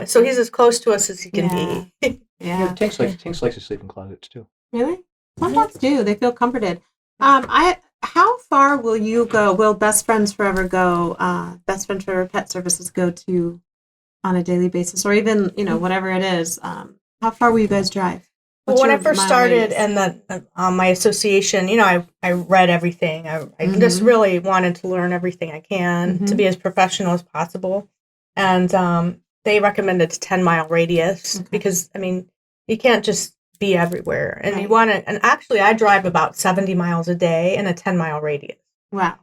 So he's as close to us as he can be. Yeah, Tinks likes to sleep in closets too. Really? Some dogs do. They feel comforted. How far will you go? Will Best Friends Forever go? Best Friends Forever Pet Services go to on a daily basis, or even whatever it is? How far will you guys drive? Well, when I first started, and then my association, I read everything. I just really wanted to learn everything I can to be as professional as possible, and they recommended a 10-mile radius because you can't just be everywhere, and you want to. And actually, I drive about 70 miles a day in a 10-mile radius. Wow.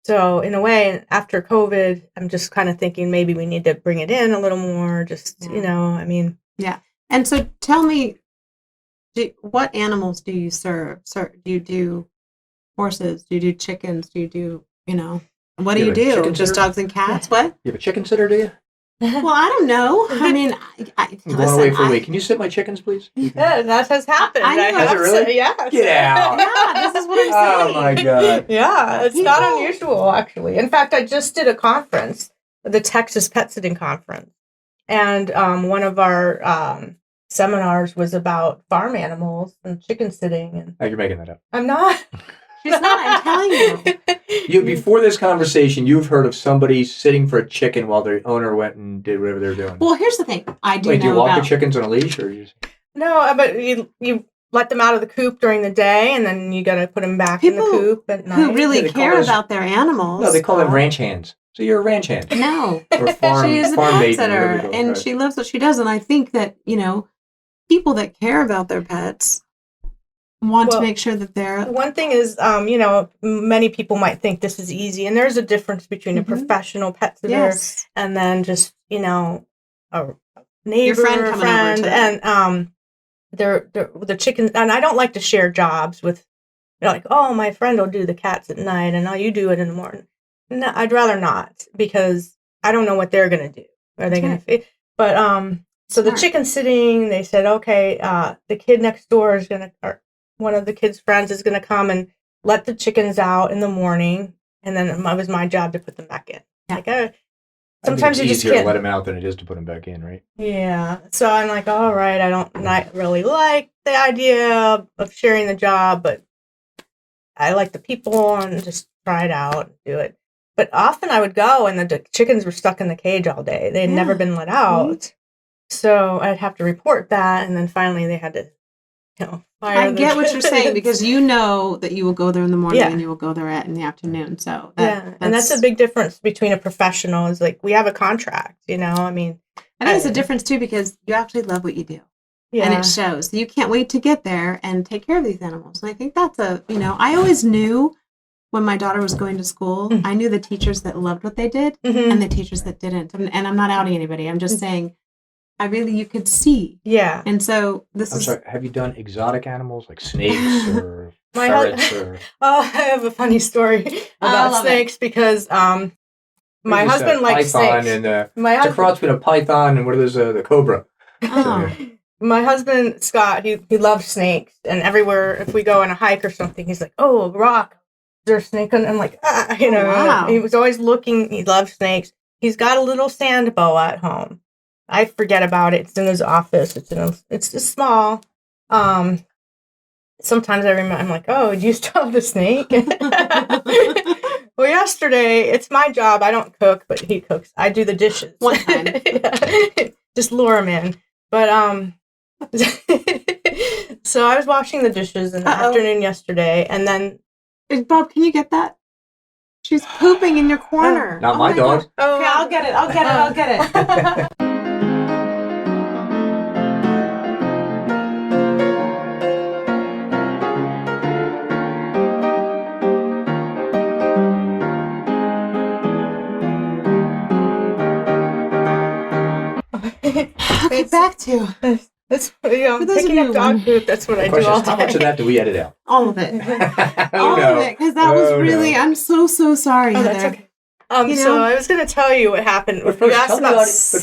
So in a way, after COVID, I'm just kind of thinking maybe we need to bring it in a little more. Yeah. And so tell me, what animals do you serve? Do you do horses? Do you do chickens? Do you do, what do you do? Just dogs and cats? What? You have a chicken sitter, do you? Well, I don't know. I mean, I'm going away for a week. Can you sit my chickens, please? Yeah, that has happened. Has it really? Yes. Get out. Yeah, this is what I'm saying. Oh, my God. Yeah, it's not unusual, actually. In fact, I just did a conference, the Texas Pet Sitting Conference. And one of our seminars was about farm animals and chicken sitting. And you're making that up. I'm not. She's not. I'm telling you. Before this conversation, you've heard of somebody sitting for a chicken while their owner went and did whatever they're doing. Well, here's the thing. Do you walk the chickens on a leash, or you? No, but you let them out of the coop during the day, and then you got to put them back in the coop at night. Who really care about their animals? No, they call them ranch hands. So you're a ranch hand. No, or farm. She is a pet sitter, and she loves what she does. And I think that people that care about their pets want to make sure that they're. One thing is, many people might think this is easy, and there's a difference between a professional pet sitter and then just a neighbor, your friend, and the chicken. And I don't like to share jobs with, oh, my friend will do the cats at night, and you do it in the morning. No, I'd rather not, because I don't know what they're going to do. Are they going to feed? But so the chicken sitting, they said, okay, the kid next door is going to, or one of the kids' friends is going to come and let the chickens out in the morning, and then it was my job to put them back in. Sometimes it's you just easier can't to let them out than it is to put them back in, right? Yeah. So I'm like, all right, I don't not really like the idea of sharing the job, but I like the people and just try it out and do it. But often I would go and the chickens were stuck in the cage all day. They had never been let out. So I'd have to report that, and then finally they had to, fire I the get what you're saying kids. because you know that you will go there in the morning Yeah. and you will go there in the afternoon. So and that's a big difference between a professional. Is like we have a contract, I mean, I think it's a difference too because you actually love what you do. yeah, And it shows. You can't wait to get there and take care of these animals. And I think that's I always knew when my daughter was going to school, I knew the teachers that loved what they did and the teachers that didn't. And I'm not outing anybody. I'm just saying, you could see. Yeah. And so I'm sorry, have you done exotic animals like snakes or My ferrets hus- or... Oh, I have a funny story about love snakes because my There's this, husband likes python snakes. and My it's a husband, cross between a python and what is the cobra. Oh. my husband Scott, he loves snakes, and everywhere if we go on a hike or something, he's like, "Oh, a rock, is there a snake?" And I'm like, wow. He was always looking. He loves snakes. He's got a little sand boa at home. I forget about it. It's in his office. It's just small. Sometimes I remember, I'm like, "Oh, do you still have the snake?" Well, yesterday, it's my job. I don't cook, but he cooks. I do the dishes. One time. Just lure him in. But, so I was washing the dishes in the afternoon yesterday, and then... Bob, can you get that? She's pooping in your corner. Not my dog. God. Okay, I'll get it. I'll get it. Okay, back to That's For those of picking you up who dog wonder- poop. That's what I The do question all is, how much of day. that do we edit out? all of it. Oh, All no. of it. Because that was Oh, really, no. I'm so sorry, Oh, Heather. that's okay. You So know? I was going to tell you what happened. But You first, asked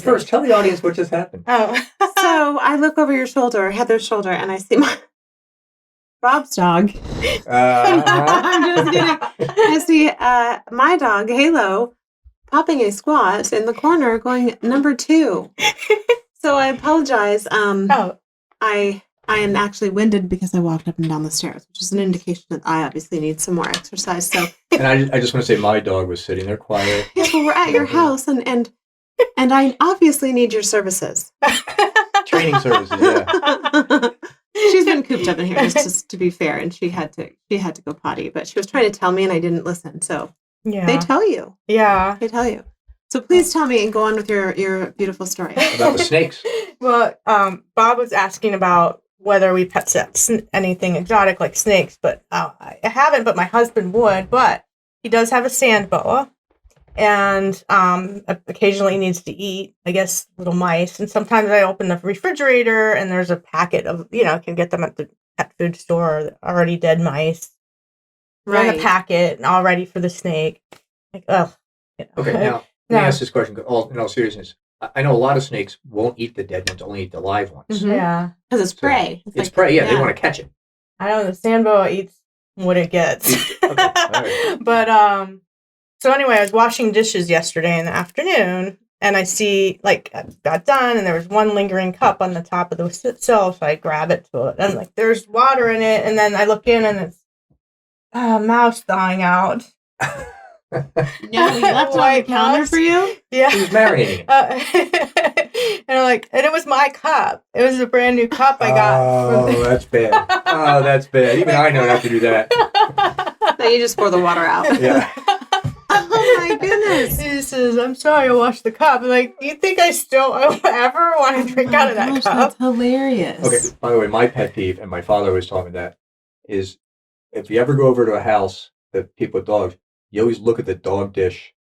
about tell the audience what just happened. Oh. So I look over your shoulder, Heather's shoulder, and I see Rob's dog. I'm just kidding. I see my dog, Halo, popping a squat in the corner going number 2. So I apologize. I am actually winded because I walked up and down the stairs, which is an indication that I obviously need some more exercise. So And I just want to say my dog was sitting there quiet. yes, well, we're at your house, and I obviously need your services. Training services, yeah. She's been cooped up in here, just to be fair, and she had to go potty, but she was trying to tell me, and I didn't listen. So Yeah. they tell you. Yeah. They tell you. So please tell me and go on with your beautiful story. About the snakes. Well, Bob was asking about whether we pet anything exotic like snakes, but I haven't, but my husband would. But he does have a sand boa, and occasionally needs to eat, I guess, little mice. And sometimes I open the refrigerator and there's a packet of, can get them at the pet food store, already dead mice. Right. In a packet, all ready for the snake. Like, ugh. Okay, now, let me ask this question in all seriousness. I know a lot of snakes won't eat the dead ones, only eat the live ones. Mhm. Yeah. Because it's prey. It's prey, yeah, they want to catch it. I don't know, the sand boa eats what it gets. Okay, all right. But, so anyway, I was washing dishes yesterday in the afternoon, and I see, I got done, and there was one lingering cup on the top of the sill, so I grab it to it, and, there's water in it, and then I look in, and it's a mouse thawing out. No, he left it on the counter for you? Yeah. He was marinating it. And it was my cup. It was a brand new cup I got. Oh, that's bad. Oh, that's bad. Even I know not to do that. No, you just pour the water out. Yeah. Oh my goodness. He says, "I'm sorry I washed the cup." I'm like, you think I still ever want to drink out of that cup? That's hilarious. Okay, by the way, my pet peeve, and my father always taught me that, is if you ever go over to a house that people with dogs, you always look at the dog dish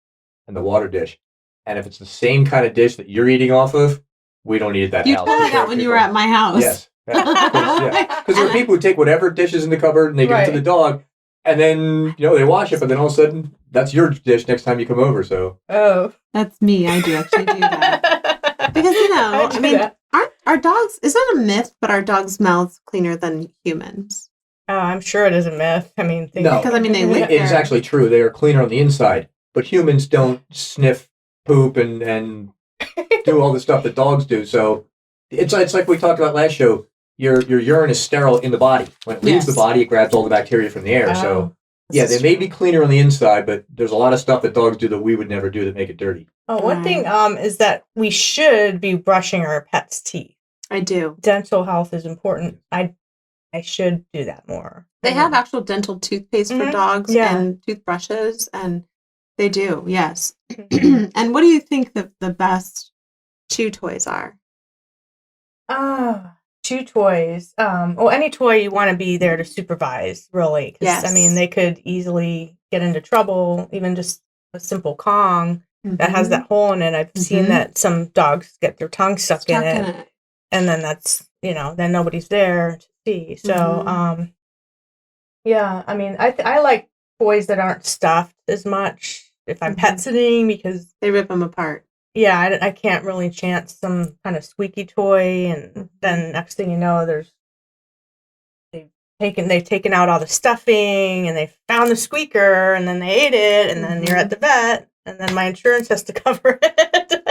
and the water dish. And if it's the same kind of dish that you're eating off of, we don't eat at that You house. told me that when you were at my house. Yes. Because there are people who take whatever dish is in the cupboard and they give it to the dog, and then, they wash it, but then all of a sudden, that's your dish next time you come over, so. Oh. That's me. I do actually do that. Because, aren't our dogs, is that a myth, but our dogs' mouths cleaner than humans? Oh, I'm sure it is a myth. I mean, No. Because, they live It is there. actually true. They are cleaner on the inside, but humans don't sniff poop and do all the stuff that dogs do. So it's like we talked about last show. Your urine is sterile in the body. When it leaves the body, it grabs all the bacteria from the air. So Yeah, This they is may true. be cleaner on the inside, but there's a lot of stuff that dogs do that we would never do that make it dirty. Oh, one thing is that we should be brushing our pets' teeth. I do. Dental health is important. I should do that more. They have actual dental toothpaste for Mhm. dogs Yeah. and toothbrushes, and they do, yes. And what do you think the best chew toys are? Chew toys. Well, any toy you want to be there to supervise, really. 'Cause, I mean, Yes. they could easily get into trouble. Even just a simple Kong that has that hole in it. I've seen Mhm. that some dogs get their tongue stuck in it, it. and then that's then nobody's there to see. So, Mhm. yeah. I mean, I like toys that aren't stuffed as much if I'm pet Mhm. sitting because They rip them apart. yeah, I can't really chance some kind of squeaky toy, and then next thing you know, they've taken out all the stuffing, and they found the squeaker, and then they ate it, and then you're at the vet, and then my insurance has to cover it.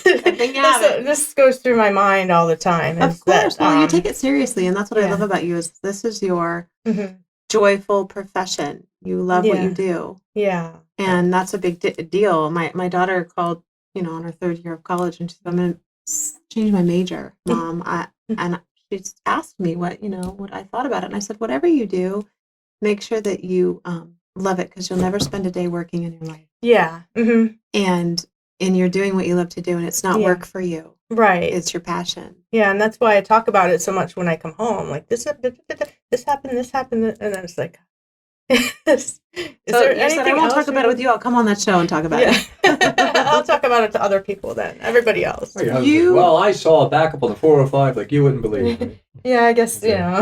Good thing you have it. This goes through my mind all the time. Of is that, course. Well, you take it seriously, and that's what I yeah. love about you is this is your Mhm. joyful profession. You love what you Yeah. do. Yeah. And that's a big deal. My daughter called, on her third year of college, and she said, "I'm going to change my major, Mom." And she asked me what I thought about it, and I said, "Whatever you do, make sure that you love it, because you'll never spend a day working in your life, Yeah. Mm-hmm. and you're doing what you love to do, and it's not Yeah. work for you. Right. It's your passion." Yeah, and that's why I talk about it so much when I come home. Like this happened, and then it's like, is So there you said, anything "I won't else talk about it with you. I'll come on that show and talk about Yeah, it." I'll talk about it to other people then. Everybody else. Or your husband says, well, I saw a backup on the 405 like you wouldn't believe. Right? Yeah, I guess Now,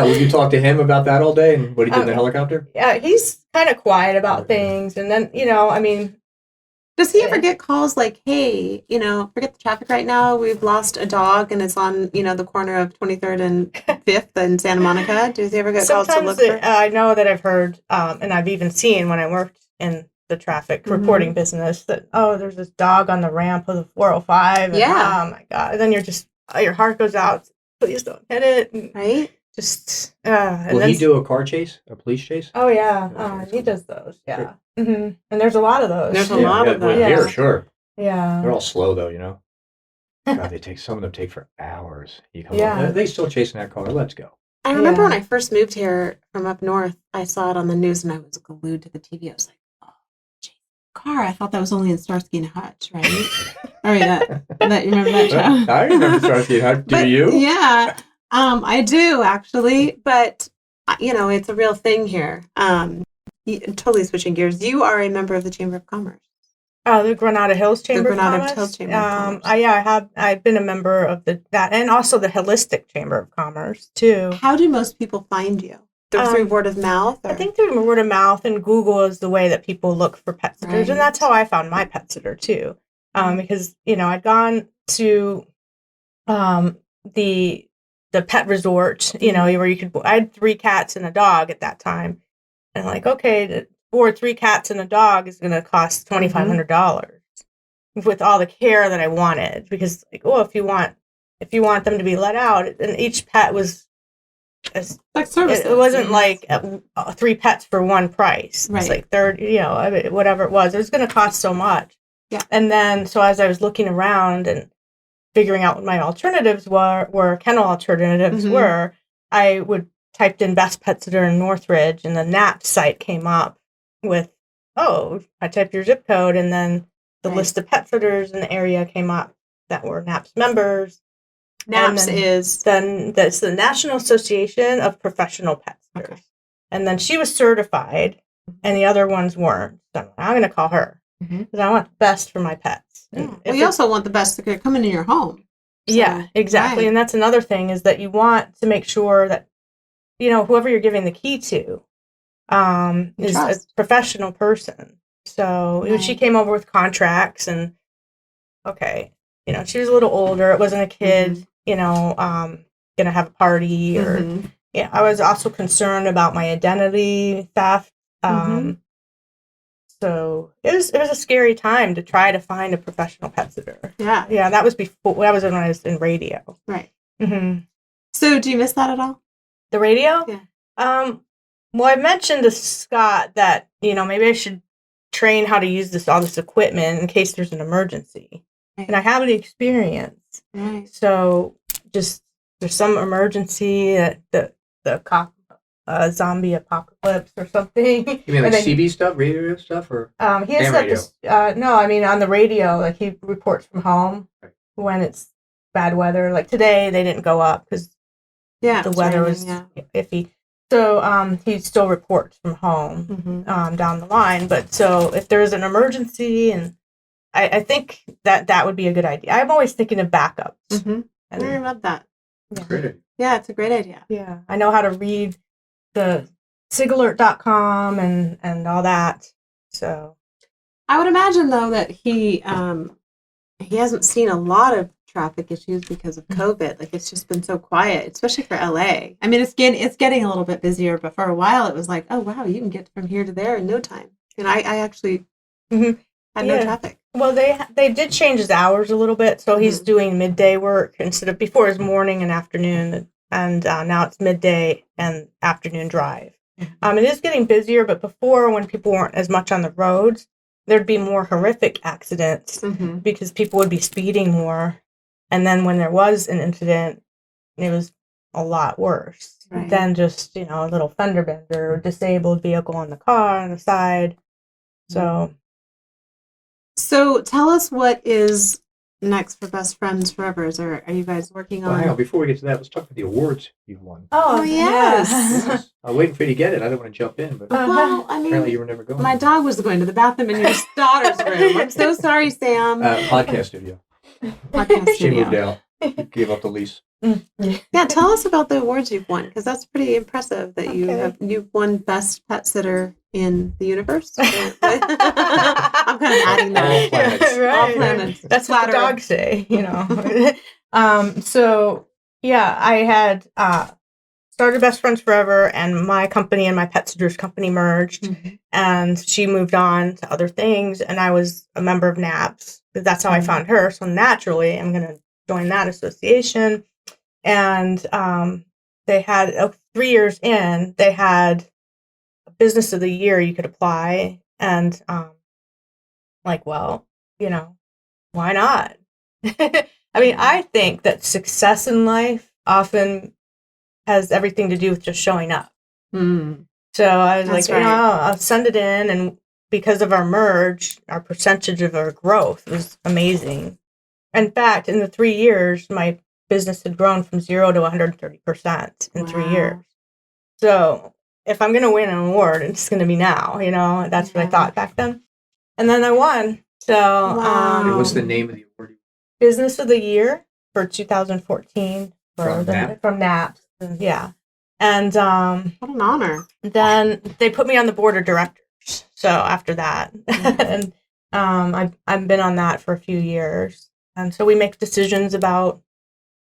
would you talk to him about that all day and what he did in the helicopter? Yeah, he's kind of quiet about things, and then I mean, Does he ever get calls like, "Hey, forget the traffic right now. We've lost a dog, and it's on, the corner of 23rd and 5th in Santa Monica"? Does he ever get calls to look for? I know that I've heard, and I've even seen when I worked in the traffic reporting business that there's this dog on the ramp of the 405. And, Yeah. oh my god! And then you're just your heart goes out. Please don't hit it. And Right? just Will he do a car chase, a police chase? Oh yeah, that's he cool. does those. Yeah, and there's a lot of those. There's a lot of those. Here, sure. Yeah, They're all slow though, God, some of them take for hours. You come Yeah. up, they still chasing that car. Let's go. I remember Yeah. when I first moved here from up north, I saw it on the news and I was glued to the TV. I was like, "Oh, geez, car." I thought that was only in Starsky and Hutch, right? All right, that you remember that show? I remember Starsky and Hutch. Do you? Yeah, I do actually, but it's a real thing here. Totally switching gears. You are a member of the Chamber of Commerce. The Granada Hills Chamber Granada of Commerce. Hills Chamber of Commerce. I've been a member of that, and also the Holistic Chamber of Commerce too. How do most people find you? Through word of mouth? Or? I think through word of mouth, and Google is the way that people look for pet sitters, Right. and that's how I found my pet sitter too. Because I'd gone to the pet resort, where you could. I had 3 cats and a dog at that time, and like, okay, for 3 cats and a dog is going to cost $2,500 with all the care that I wanted. Because like, if you want them to be let out, and each pet was. Like services. It wasn't like 3 pets for one price. Right. It's like 30, whatever it was going to cost so much. Yeah. And then, so as I was looking around and figuring out what my alternatives were kennel alternatives were, I typed in best pet sitter in Northridge, and the NAPS site came up with, I typed your zip code, and then the list of pet sitters in the area came up that were NAPS members. NAPS is? Then that's the National Association of Professional Pet Sitters. Okay. And then she was certified, and the other ones weren't. So I'm going to call her because I want the best for my pets. Yeah. Well, you also want the best that could come into your home. So, yeah, exactly. Right. And that's another thing is that you want to make sure that, whoever you're giving the key to is a professional person. So she came over with contracts and, she was a little older. It wasn't a kid, going to have a party or, I was also concerned about my identity theft. So it was a scary time to try to find a professional pet sitter. Yeah. Yeah. That was when I was in radio. Right. So do you miss that at all? The radio? Yeah. Well, I mentioned to Scott that, maybe I should train how to use all this equipment in case there's an emergency. Right. And I have the experience. Right. So just there's some emergency, zombie apocalypse or something. You mean like And then, CB stuff, radio stuff, or he has ham said radio? this, no, I mean on the radio, like he reports from home Right. when it's bad weather. Like today, they didn't go up because Yeah. the it's weather raining, was yeah. iffy. So he still reports from home Mhm. down the line. But so if there's an emergency, and I think that would be a good idea. I'm always thinking of backups. Mhm. I And, love that. yeah. Great. Yeah, it's a great idea. Yeah, I know how to read the sigalert.com and all that. So I would imagine though that he hasn't seen a lot of traffic issues because of COVID. Like it's just been so quiet, especially for LA. I mean, it's getting a little bit busier, but for a while it was like, oh wow, you can get from here to there in no time. And I actually Mhm. had no Yeah. traffic. well, they did change his hours a little bit, so he's doing midday work instead of before his morning and afternoon, and now it's midday and afternoon drive. It is getting busier, but before, when people weren't as much on the roads, there'd be more horrific accidents Mm-hmm. because people would be speeding more, and then when there was an incident, it was a lot worse Right. than just a little fender bender or disabled vehicle on the car on the side. So. So tell us what is next for Best Friends Forever. Are you guys working Well, on? hang on. Before we get to that, let's talk about the awards you've won. Oh, yes. Yes. I'm waiting for you to get it. I don't want to jump in, but Well, I apparently mean, you were never going. my dog was going to the bathroom in your daughter's room. I'm so sorry, Sam. Podcast studio. Podcast She studio. moved out. Gave up the lease. Yeah, tell us about the awards you've won, because that's pretty impressive that Okay. you've won Best Pet Sitter in the universe. I'm kind of adding that. All planets. Right. All planets. That's what the Flatterer. dogs say, So yeah, I had started Best Friends Forever, and my company and my pet sitter's company merged, Mhm. and she moved on to other things, and I was a member of NAPS. That's how I found her. So naturally, I'm going to join that association. And they had 3 years in, they had a Business of the Year you could apply, and well, why not? I mean, I think that success in life often has everything to do with just showing up. Mm. So I was That's like, right. I'll send it in, and because of our merge, our percentage of our growth was amazing. In fact, in the 3 years, my business had grown from 0 to 130% in 3 Wow. years. So if I'm going to win an award, it's going to be now, that's what I Yeah. thought back then. And then I won. So, Wow. And what's the name of the award? Business of the Year for 2014 From NAP? from NAPS. Yeah. And What an honor. then they put me on the board of directors. So after that, and I've been on that for a few years. And so we make decisions about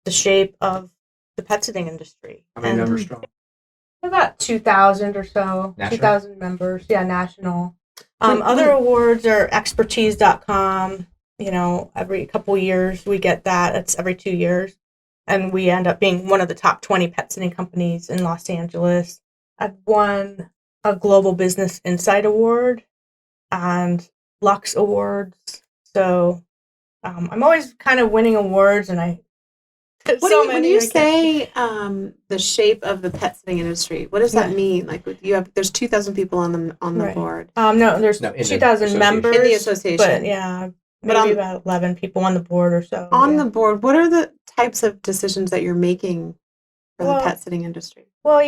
the shape of the pet sitting industry. How many And members strong? about 2,000 or so. National? 2,000 members. Yeah, national. When- Other awards are expertise.com. Every couple years we get that. It's every 2 years. And we end up being one of the top 20 pet sitting companies in Los Angeles. I've won a Global Business Insight Award and Lux Awards. So I'm always kind of winning awards, and When you say the shape of the pet sitting industry, what does that Yeah. mean? Like there's 2,000 people on the Right. board No, there's No, in the 2,000 association. members. in the association. But yeah, But maybe on- about 11 people on the board or so. On yeah. the board, what are the types of decisions that you're making for the Well- pet sitting industry? Well,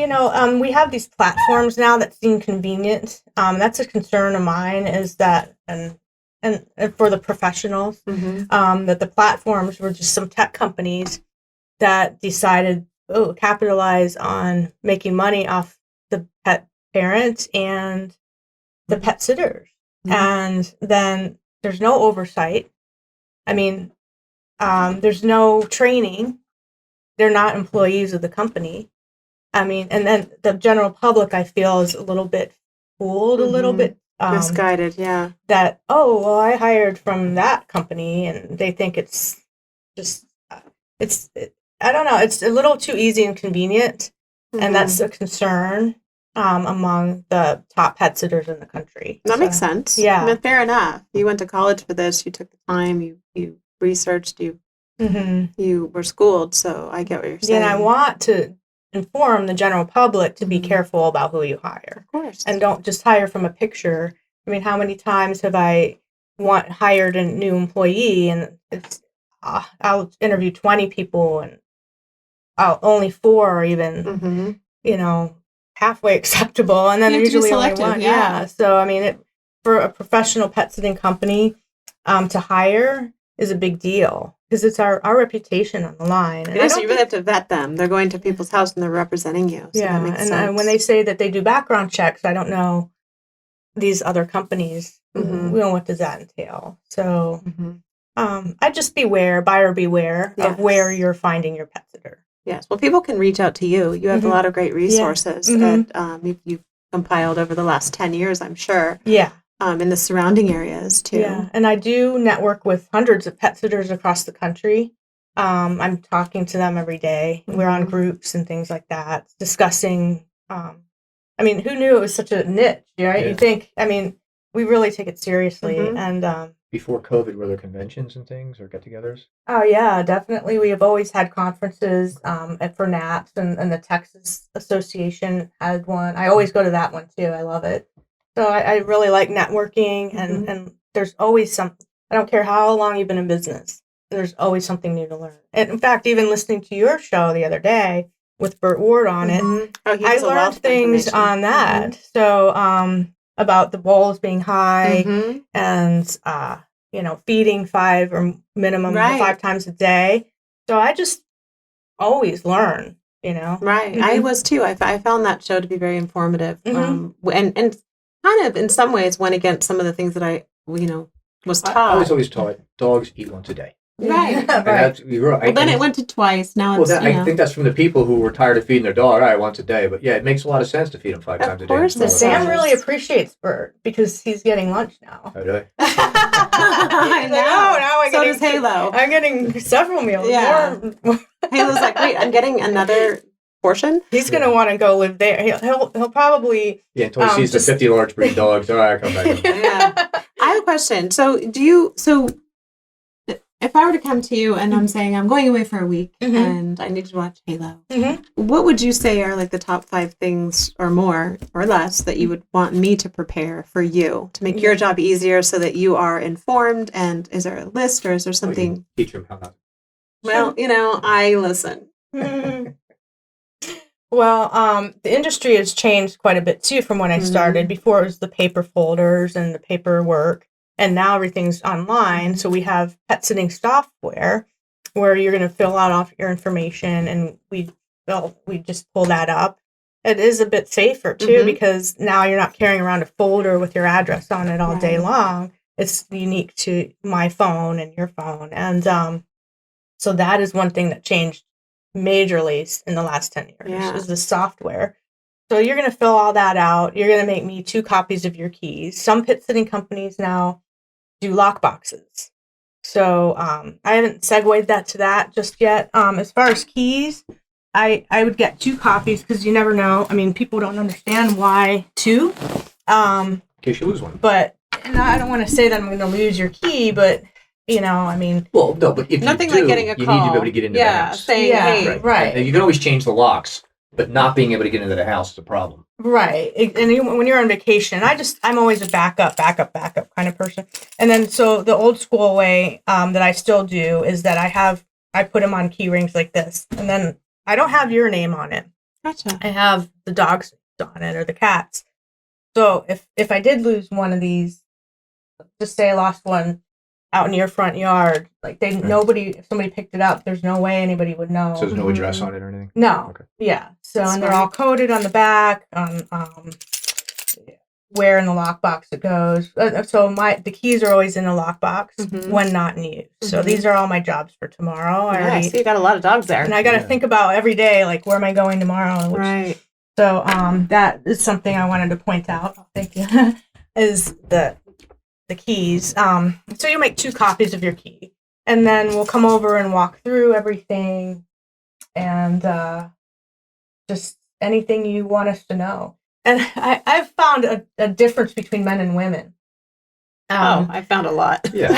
we have these platforms now that seem convenient. That's a concern of mine, is that, and for the professionals, Mm-hmm. that the platforms were just some tech companies that decided, capitalize on making money off the pet parents and the pet sitters. Mhm. And then there's no oversight. I mean, there's no training. They're not employees of the company. I mean, and then the general public, I feel, is a little bit fooled, a little Mhm. bit. Misguided, yeah. That, I hired from that company, and they think it's just, I don't know, it's a little too easy and convenient, Mhm. and that's a concern. among the top pet sitters in the country. That makes sense. Yeah. I mean, fair enough. You went to college for this. You took the time. You researched. You were schooled. So I get what you're saying. Yeah, and I want to inform the general public to be Mhm. careful about who you hire. Of course. And don't just hire from a picture. I mean, how many times have I hired a new employee and it's I'll interview 20 people and only 4 are even, Mhm. halfway acceptable, and then You have to be usually only selective, 1. yeah. So I mean, for a professional pet sitting company to hire is a big deal because it's our reputation on the line. And It is. You really have to vet them. They're going to people's house and they're representing you. So yeah, that makes sense. and when they say that they do background checks, I don't know these other companies. Mhm. Well, what does that entail? So Mhm. I just buyer beware Yes. of where you're finding your pet sitter. Yes. Well, people can reach out to you. You have a Mhm. lot of great resources Mhm. that you've compiled over the last 10 years, I'm sure, Yeah. in the surrounding areas too. Yeah, and I do network with hundreds of pet sitters across the country. I'm talking to them every day. We're on Mhm. groups and things like that, discussing. I mean, who knew it was such a niche, right? Yeah. You think, I mean, we really take it seriously. Mhm. And Before COVID, were there conventions and things or get-togethers? oh, yeah, definitely. We have always had conferences for NAPS, and the Texas Association had one. I always go to that one too. I love it. So I really like networking, Mhm. and there's always something. I don't care how long you've been in business. There's always something new to learn. And in fact, even listening to your show the other day with Burt Ward on it, Mhm. Oh, he I has a learned wealth of things information. on that. So about the bowls being high Mhm. and feeding 5 or minimum Right. 5 times a day. So I just always learn. Right. I was too. I found that show to be very informative. Mhm. And kind of in some ways went against some of the things that I was taught. I was always taught dogs eat once a day. Right. And Right. that's, you're right. Well, then And- it went to twice. Now Well, it's, I think that's from the people who were tired of feeding their dog. All right, once a day, but yeah, it makes a lot of sense to feed them 5 Of times a day. course and it small Sam does. really appreciates Bert because he's getting lunch now. Oh, do I? I He's know. like, oh, now So does Halo. I'm getting several meals. Yeah. More. Halo's like, wait, I'm getting another portion? He's gonna want to go live there. He'll probably. Yeah, until he sees the 50 large breed dogs. All right, come back. Yeah. I have a question. So if I were to come to you and I'm saying I'm going away for a week Mhm. and I need to watch Halo, Mhm. what would you say are like the top 5 things or more or less that you would want me to prepare for you to make your job easier so that you are informed? And is there a list or is there something? Teach him how not. Well, I listen. Well, the industry has changed quite a bit too from when I started. Before it was the paper folders and the paperwork, and now everything's online. So we have pet sitting software where you're going to fill out all your information, and we just pull that up. It is a bit safer too because now you're not carrying around a folder with your address on it all day Right. long. It's unique to my phone and your phone, and so that is one thing that changed majorly in the last 10 years Yeah. is the software. So you're going to fill all that out. You're going to make me 2 copies of your keys. Some pet sitting companies now do lock boxes. So I haven't segued that to that just yet. As far as keys, I would get 2 copies because you never know. I mean, people don't understand why 2. In case you lose one. But and I don't want to say that I'm going to lose your key, but I mean, Well, no, but if Nothing you do, like getting a you call. need to be able to get into the house. Saying, Yeah, hey, right. And you can always change the locks, but not being able to get into the house is a problem. right. When you're on vacation, I'm always a backup kind of person. And then so the old school way that I still do is that I put them on key rings like this, and then I don't have your name on it. Gotcha. I have the dog's on it or the cat's. So if I did lose one of these, just say I lost one out in your front yard, like if somebody picked it up, there's no way anybody would know. So there's no address on it or anything? No. Okay. Yeah. So That's and they're all coded on the back on where in the lockbox it goes. So the keys are always in the lockbox when not in use. So these are all my jobs for tomorrow. So you got a lot of dogs there. And I got to think about every day, like where am I going tomorrow? Right. So that is something I wanted to point out. Thank you. Is the keys. So you make 2 copies of your key, and then we'll come over and walk through everything, and just anything you want us to know. And I've found a difference between men and women. I found a lot. Yeah.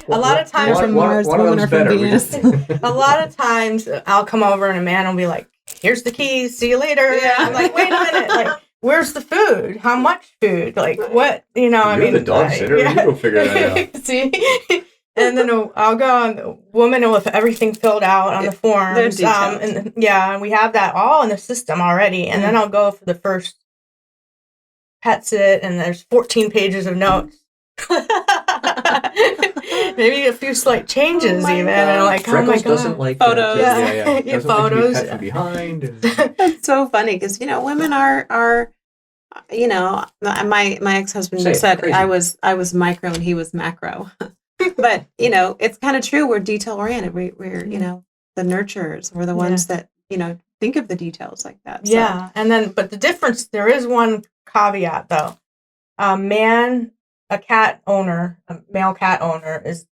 A lot of times from Mars, one of women them's are from better. Venus. a lot of times I'll come over and a man will be like, here's the keys, see you later. Yeah. I'm like, wait a minute, like, where's the food? How much food? Like, what, I You're mean. the dog sitter. You go figure that out. See? And then I'll go on the woman with everything filled out on the forms. They're detailed. And we have that all in the system already. And then I'll go for the first pet sit, and there's 14 pages of notes. Maybe a few slight changes even. God. And I'm like, Freckles oh my doesn't God. like Photos. Yeah. Yeah, Doesn't like to be photos. pet from behind. And... That's so funny because women are my ex-husband Say it, said crazy. I was micro and he was macro. But it's kind of true. We're detail oriented. We're the nurturers. We're the ones that think of the details like that. So. Yeah, and then but the difference, there is one caveat though. A male cat owner is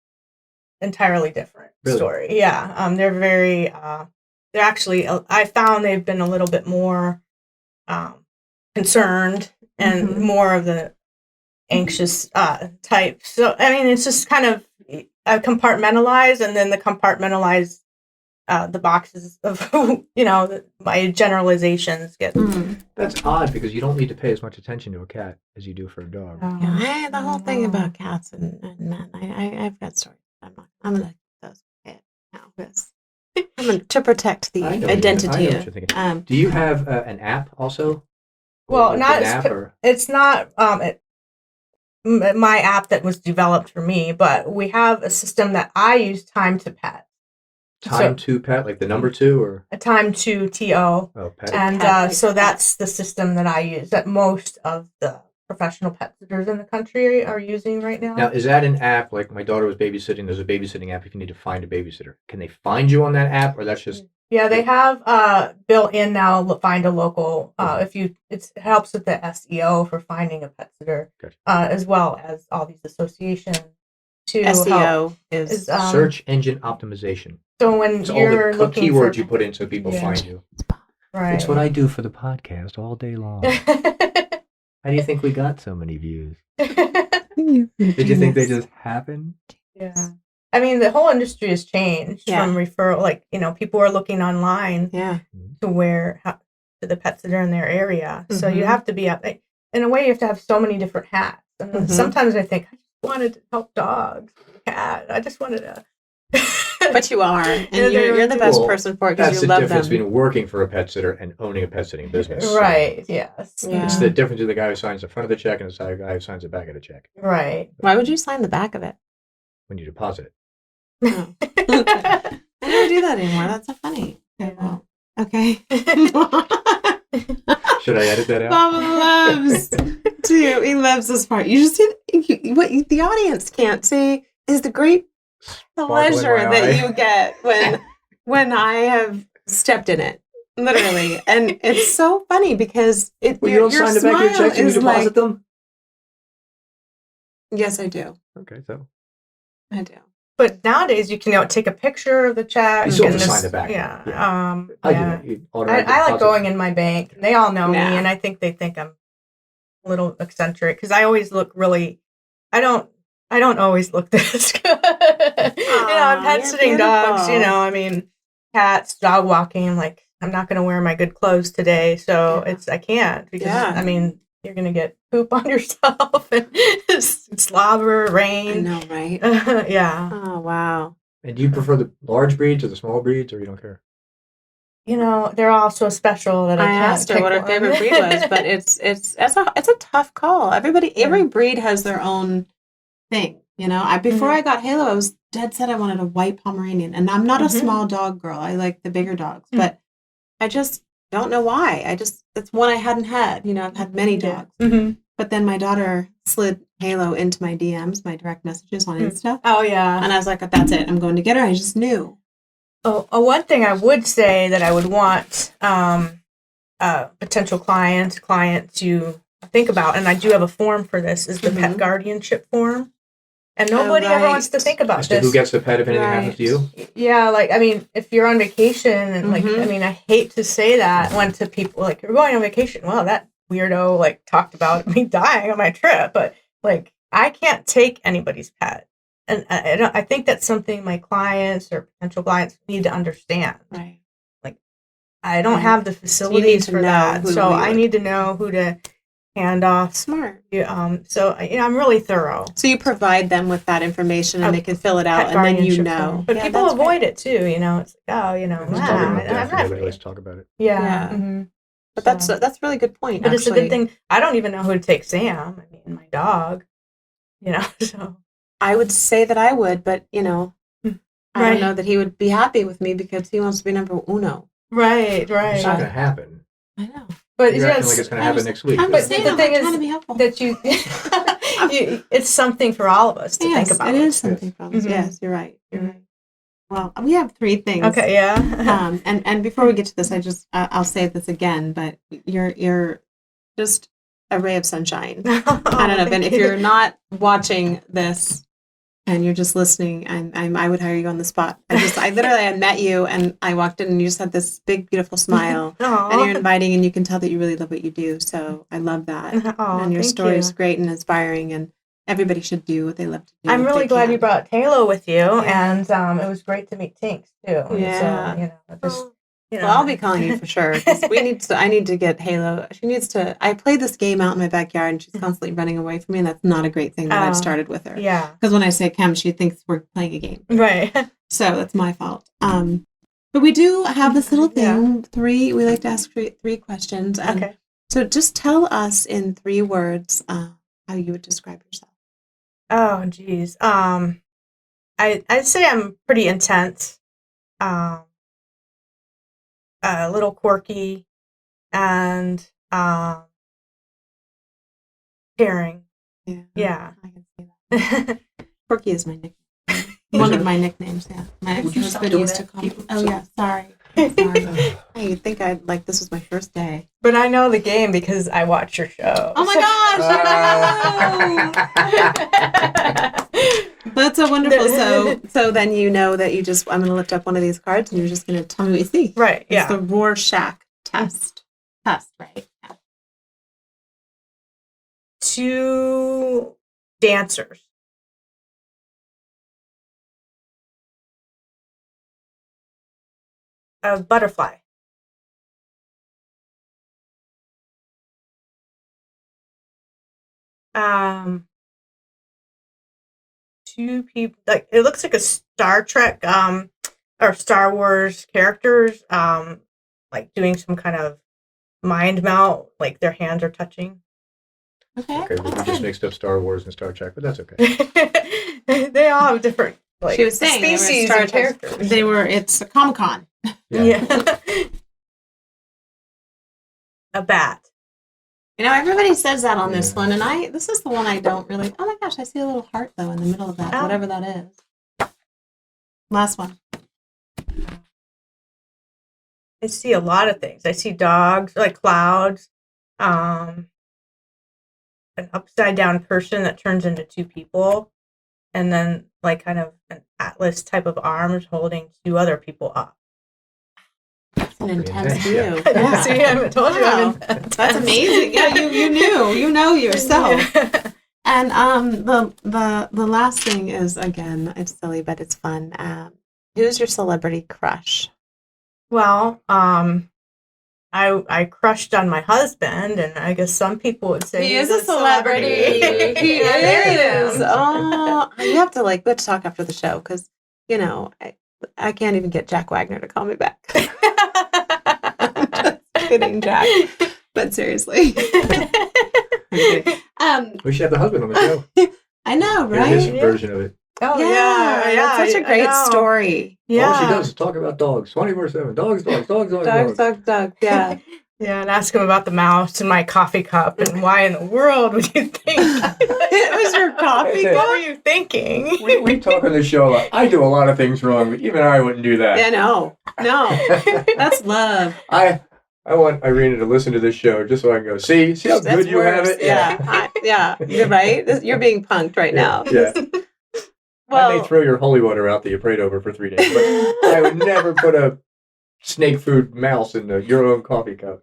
entirely different Really? story. Yeah, they're very. They're actually. I found they've been a little bit more concerned and more of the anxious type. So I mean, it's just kind of compartmentalized, and then the compartmentalized the boxes of my generalizations get. That's odd because you don't need to pay as much attention to a cat as you do for a dog. Yeah, the whole thing about cats and men. I've got stories. I'm gonna those now because to protect the I know identity. what you're thinking. Do you have an app also? Well, Like not an app or... it's not my app that was developed for me, but we have a system that I use, Time to Pet. Time to Pet, like the number 2 or a Time to TO. Oh, pet. And so that's the system that I use that most of the professional pet sitters in the country are using right now. Now, is that an app like my daughter was babysitting? There's a babysitting app if you need to find a babysitter. Can they find you on that app, or that's just? Yeah, they have built in now. Find a local. It helps with the SEO for finding a pet sitter, Gotcha. As well as all these associations. To SEO is search engine optimization. So when it's you're all the looking keywords for, you put in so people find you. Right. It's what I do for the podcast all day long. How do you think we got so many views? Did you think they just happened? Yeah. I mean, the whole industry has changed from referral. Like, people are looking online to to the pet sitter in their area. So you have to be up. In a way, you have to have so many different hats. And sometimes I think, I just wanted to help dogs, cat. I just wanted to. But you are, and you're the best person for it because you love them. That's the difference between working for a pet sitter and owning a pet sitting business. Right, yes. Yeah. It's the difference between the guy who signs the front of the check and the guy who signs the back of the check. Right. Why would you sign the back of it? When you deposit it. Oh. I never do that anymore. That's so funny. Yeah. Okay. Should I edit that out? Mama loves to. He loves this part. You just see what the audience can't see is the great pleasure that you get when I have stepped in it, literally, and it's so funny because you don't sign the back of your checks and you deposit them. Yes, I do. Okay, so I do. But nowadays you can take a picture of the check. You still have to sign the back. Yeah. I do that. I like going in my bank. They all know me, Yeah. and I think they think I'm a little eccentric because I always look really. I don't always look this good. I'm pet sitting dogs. I mean, cats, dog walking. I'm like, I'm not going to wear my good clothes today, so I can't because I mean, you're going to get poop on yourself and slobber, rain. I know, right? Yeah. Oh wow. And do you prefer the large breeds or the small breeds, or you don't care? They're all so special that I can't asked her what her favorite breed was, but it's a tough call. Every breed has their own thing. Before I got Halo, I was dead set I wanted a white Pomeranian, and I'm not a small dog girl. I like the bigger dogs, but I just don't know why. It's one I hadn't had. I've had many dogs, but then my daughter slid Halo into my DMs, my direct messages on Insta. Oh yeah, and I was like, that's it. I'm going to get her. I just knew. Oh, one thing I would say that I would want potential client to think about, and I do have a form for this, is the pet guardianship form. And nobody ever right. wants to think about As to this. who gets the pet if anything happens to you. Yeah, like, I mean, if you're on vacation and like, I mean, I hate to say that when to people, like, you're going on vacation. Well, that weirdo like talked about me dying on my trip, but like, I can't take anybody's pet. And I think that's something my clients or potential clients need to understand. Right. Like, I don't have the facilities for that. So I need to know who to hand off. Smart. So, I'm really thorough. So you provide them with that information and they can fill it out Pet and then you guardianship know. form. But Yeah, people that's avoid great. it too, it's like, oh, Let's talk about I'm death. not Nobody likes to talk about it. Yeah. Yeah. But that's a really good point. But actually. it's a good thing. I don't even know who to take Sam. I mean, my dog. So I would say that I would, but I don't know that he would be happy with me because he wants to be number uno. right. It's not going to happen. I know. But You're acting like it's going to happen next week. I'm But just saying, the thing I'm trying is to be helpful. that you, it's something for all of us to think about. It is something for us. Mhm. Yes, you're right. You're right. Well, we have 3 things. Okay, yeah. And before we get to this, I'll say this again, but you're just a ray of sunshine. I don't know, Ben. If you're not watching this and you're just listening, I would hire you on the spot. I literally had met you and I walked in and you just had this big, beautiful smile and you're inviting and you can tell that you really love what you do. So I love that. And your story is great and inspiring and everybody should do what they love to do. I'm really glad you brought Taylor with you, and it was great to meet Tinks too. Yeah. So, Well, I'll be calling you for sure. 'Cause I need to get Halo. I play this game out in my backyard and she's constantly running away from me and that's not a great thing that I've started with her. Yeah. Because when I say come, she thinks we're playing a game. Right. So that's my fault. But we do have this little thing, we like to ask 3 questions. And Okay. so just tell us in 3 words how you would describe yourself. Oh, geez. I'd say I'm pretty intense. A little quirky and caring. Yeah. I can see that. Quirky is my nickname. One of my nicknames, yeah. My Would you ex-husband stop doing used to that? call me. Oh, yeah, sorry. Hey, you'd think this was my first day. But I know the game because I watch your show. Oh my gosh! That's so wonderful. So then you know that I'm going to lift up one of these cards and you're just going to tell me what you see. Right, It's yeah. the Rorschach test. Test, right? Yeah. 2 dancers. A butterfly. Um, 2 people. Like it looks like a Star Trek, or Star Wars characters, like doing some kind of mind melt. Like their hands are touching. Okay. Okay, we just mixed up Star Wars and Star Trek, but that's okay. They all have different She was saying species and characters. It's a Comic-Con. Yeah. A bat. Everybody says that on this Yeah. one, and this is the one I don't really. Oh my gosh, I see a little heart though in the middle of that, Oh. whatever that is. Last one. I see a lot of things. I see dogs, like clouds, an upside down person that turns into 2 people, and then like kind of an atlas type of arms holding 2 other people up. That's an intense intense, view. yeah. Yeah. See, I told you I'm Wow. intense. That's amazing. Yeah, you knew. You know yourself. And the last thing is, again, it's silly but it's fun. Who's your celebrity crush? Well, I crushed on my husband, and I guess some people would say He he's is a celebrity. He Yeah, there is. it is. Oh, you have to we have to talk after the show because I can't even get Jack Wagner to call me back. Just kidding, Jack. But seriously, We should have the husband on the show. I know, Hear right? his Yeah. version of it. Oh yeah, yeah, it's such a I great know. story. Yeah, All she does is talk about dogs 24/7. Dogs. Doug. Yeah. yeah, and ask him about the mouse in my coffee cup and why in the world would you think It was your coffee That's it. What were you thinking? We talk on the show a lot. I do a lot of things wrong, but even I wouldn't do that. Yeah, no, that's love. I want Irina to listen to this show just so I can go, see how That's good you have worse. it? Yeah, yeah, you're right. You're being punked right now. Yeah. I may throw your holy water out that you prayed over for 3 days, but I would never put a snake food mouse in your own coffee cup.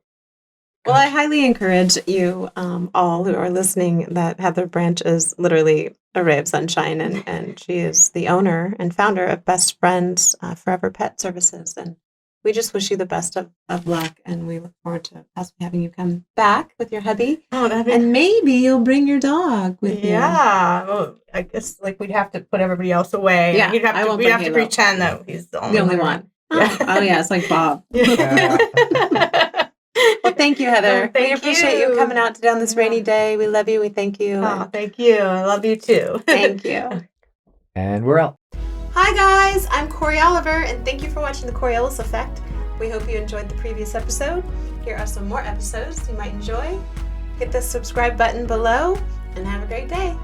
Well, I highly encourage you all who are listening that Heather Branch is literally a ray of sunshine, and she is the owner and founder of Best Friends Forever Pet Services. And we just wish you the best of luck, and we look forward to possibly having you come back with your hubby. Oh, that'd be And maybe you'll bring your dog with you. yeah. Well, I guess like we'd have to put everybody else away. Yeah, We'd I have won't to bring Halo. pretend that he's the only, The only one. Yeah. Oh, yeah, it's like Bob. Yeah. Well, thank you, Heather. Oh, thank we appreciate you you. coming out on this rainy day. We love you. We thank you. Oh, thank you. I love you too. Thank you. And we're out. Hi, guys. I'm Cory Oliver, and thank you for watching The Coriolis Effect. We hope you enjoyed the previous episode. Here are some more episodes you might enjoy. Hit the subscribe button below, and have a great day.